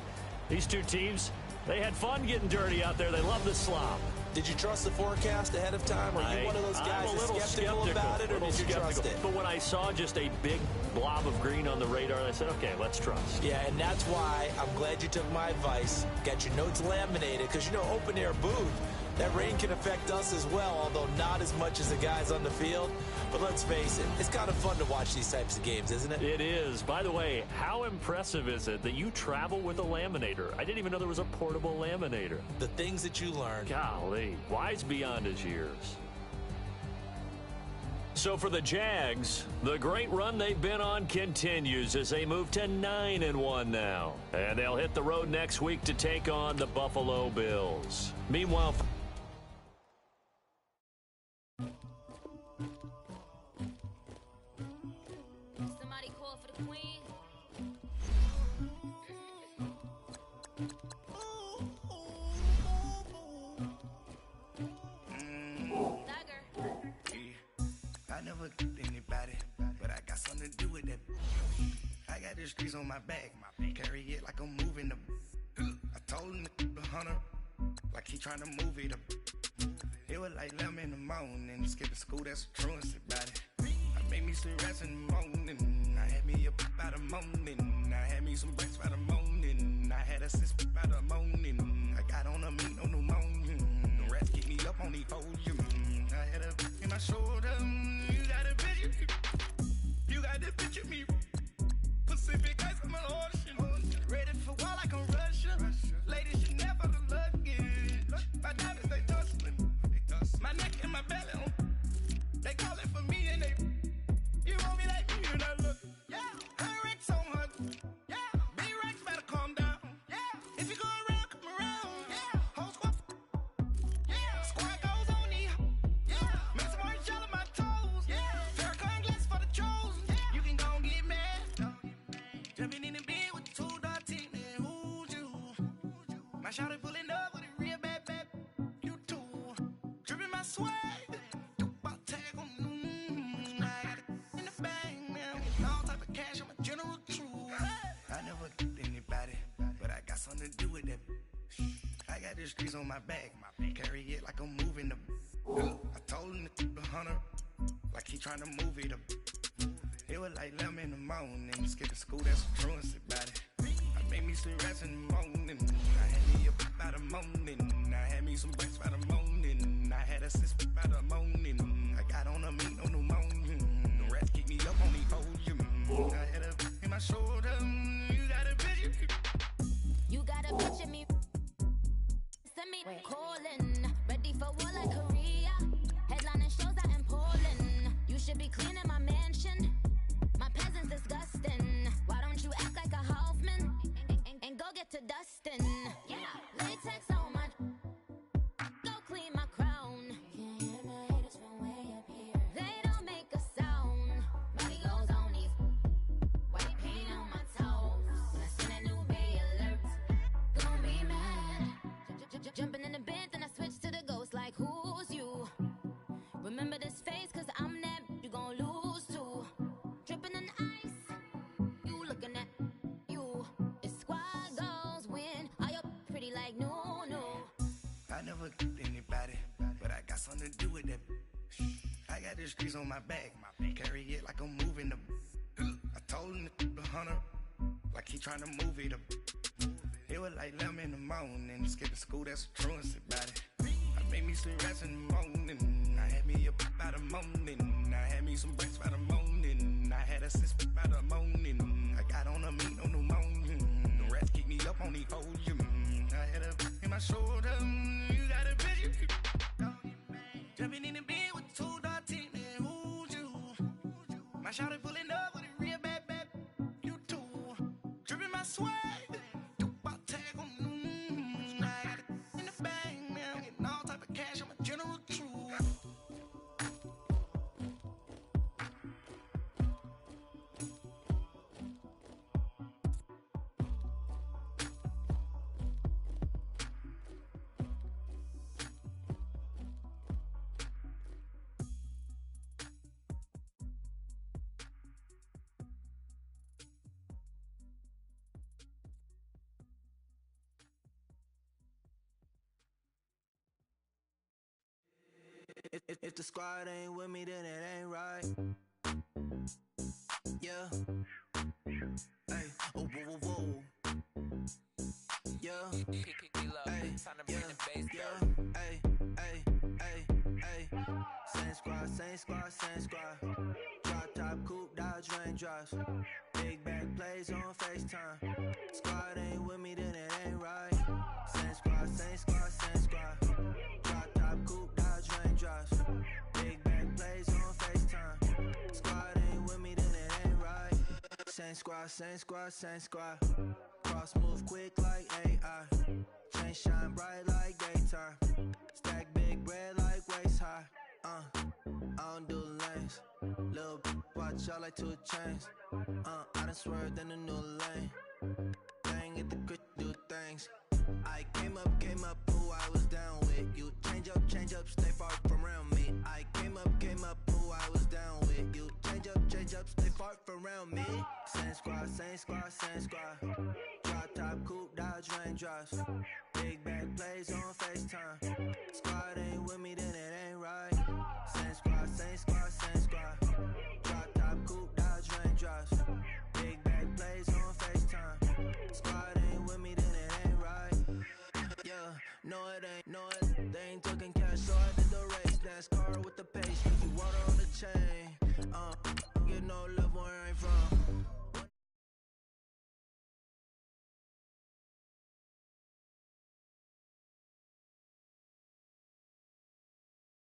these two teams, they had fun getting dirty out there. They love the slop. Did you trust the forecast ahead of time? Are you one of those guys that's skeptical about it, or did you trust it? But when I saw just a big blob of green on the radar, I said, okay, let's trust. Yeah, and that's why I'm glad you took my advice. Got your notes laminated, because, you know, open-air booth, that rain can affect us as well, although not as much as the guys on the field. But let's face it, it's kind of fun to watch these types of games, isn't it? It is. By the way, how impressive is it that you travel with a laminator? I didn't even know there was a portable laminator. The things that you learn. Golly, wise beyond his years. So for the Jags, the great run they've been on continues as they move to 9-1 now. And they'll hit the road next week to take on the Buffalo Bills. Meanwhile, Somebody call for the queen. Dagger. I never anybody, but I got something to do with that. I got the streets on my back, carry it like I'm moving the. I told him the hunter, like he trying to move it up. It was like 11 in the morning, skipping school, that's a truancy about it. I made me some rest in the morning, I had me up by the morning, I had me some breaks by the morning, I had a sis by the morning, I got on a meat, no pneumonia, the rats keep me up on the podium, I had a in my shoulder, you got a picture, you got this picture me, Pacific ice on my ocean, ready for war like I'm Russia, ladies should never the luggage, my diamonds they tussling, my neck and my belly on, they call it for me and they, you want me like me and I look, yeah, her Rex on her, yeah, B-Rex better calm down, yeah, if you go around, come around, yeah, whole squad, yeah, squad goes on the, yeah, make some orange gel on my toes, yeah, Farrakhan glass for the trolls, yeah, you can go and get mad, jumping in the bed with the 2 dot team, and who's you, my shawty pulling up with a real bad, you too, dripping my swag, I never anybody, but I got something to do with that. I got the streets on my back, carry it like I'm moving the. I told him the hunter, like he trying to move it up. It was like 11 in the morning, skipping school, that's a truancy about it. I made me some rest in the morning, I had me up by the morning, I had me some breaks by the morning, I had a sis by the morning, I got on a meat, no pneumonia, the rats keep me up on the podium, I had a in my shoulder, you got a picture. You got a picture me. Send me calling. Ready for war like Korea. Headlining shows out in Poland. You should be cleaning my mansion. My peasants disgusting. Why don't you act like a Hoffman and go get to dustin'? Yeah, latex on my. Go clean my crown. Can't hear my haters from way up here. They don't make a sound. Money goes on these. White paint on my toes. When I send a new bay alert, gonna be mad. Jumping in the bed, then I switch to the ghost like who's you? Remember this face, cause I'm that you gon' lose too. Dripping in ice, you looking at you. It's squad goals win. Are you pretty like no? I never anybody, but I got something to do with that. I got the streets on my back, carry it like I'm moving the. I told him the hunter, like he trying to move it up. It was like 11 in the morning, skipping school, that's a truancy about it. I made me some rest in the morning, I had me up by the morning, I had me some breaks by the morning, I had a sis by the morning, I got on a meat, no pneumonia, the rats keep me up on the podium, I had a in my shoulder, you got a picture. Jumping in the bed with the 2 dot team, and who's you? My shawty pulling up with a real bad, you too, dripping my swag. If the squad ain't with me, then it ain't right. Yeah. Hey, oh, whoa, whoa, whoa. Yeah. Hey, yeah. Hey, hey, hey, hey. Same squad, same squad, same squad. Drop top, coupe, Dodge raindrops. Big back plays on FaceTime. Squad ain't with me, then it ain't right. Same squad, same squad, same squad. Drop top, coupe, Dodge raindrops. Big back plays on FaceTime. Squad ain't with me, then it ain't right. Same squad, same squad, same squad. Cross move quick like AI. Chain shine bright like daytime. Stack big bread like waist high. I don't do lanes. Lil' watch out like 2 chains. I done swerved in a new lane. Bang at the crit, do things. I came up, who I was down with. You change up, stay far from around me. I came up, who I was down with. You change up, stay far from around me. Same squad, same squad, same squad. Drop top, coupe, Dodge raindrops. Big back plays on FaceTime. Squad ain't with me, then it ain't right. Same squad, same squad, same squad. Drop top, coupe, Dodge raindrops. Big back plays on FaceTime. Squad ain't with me, then it ain't right. Yeah, no it ain't, they ain't talking cash, so I did the race. NASCAR with the pace, Fiji water on the chain.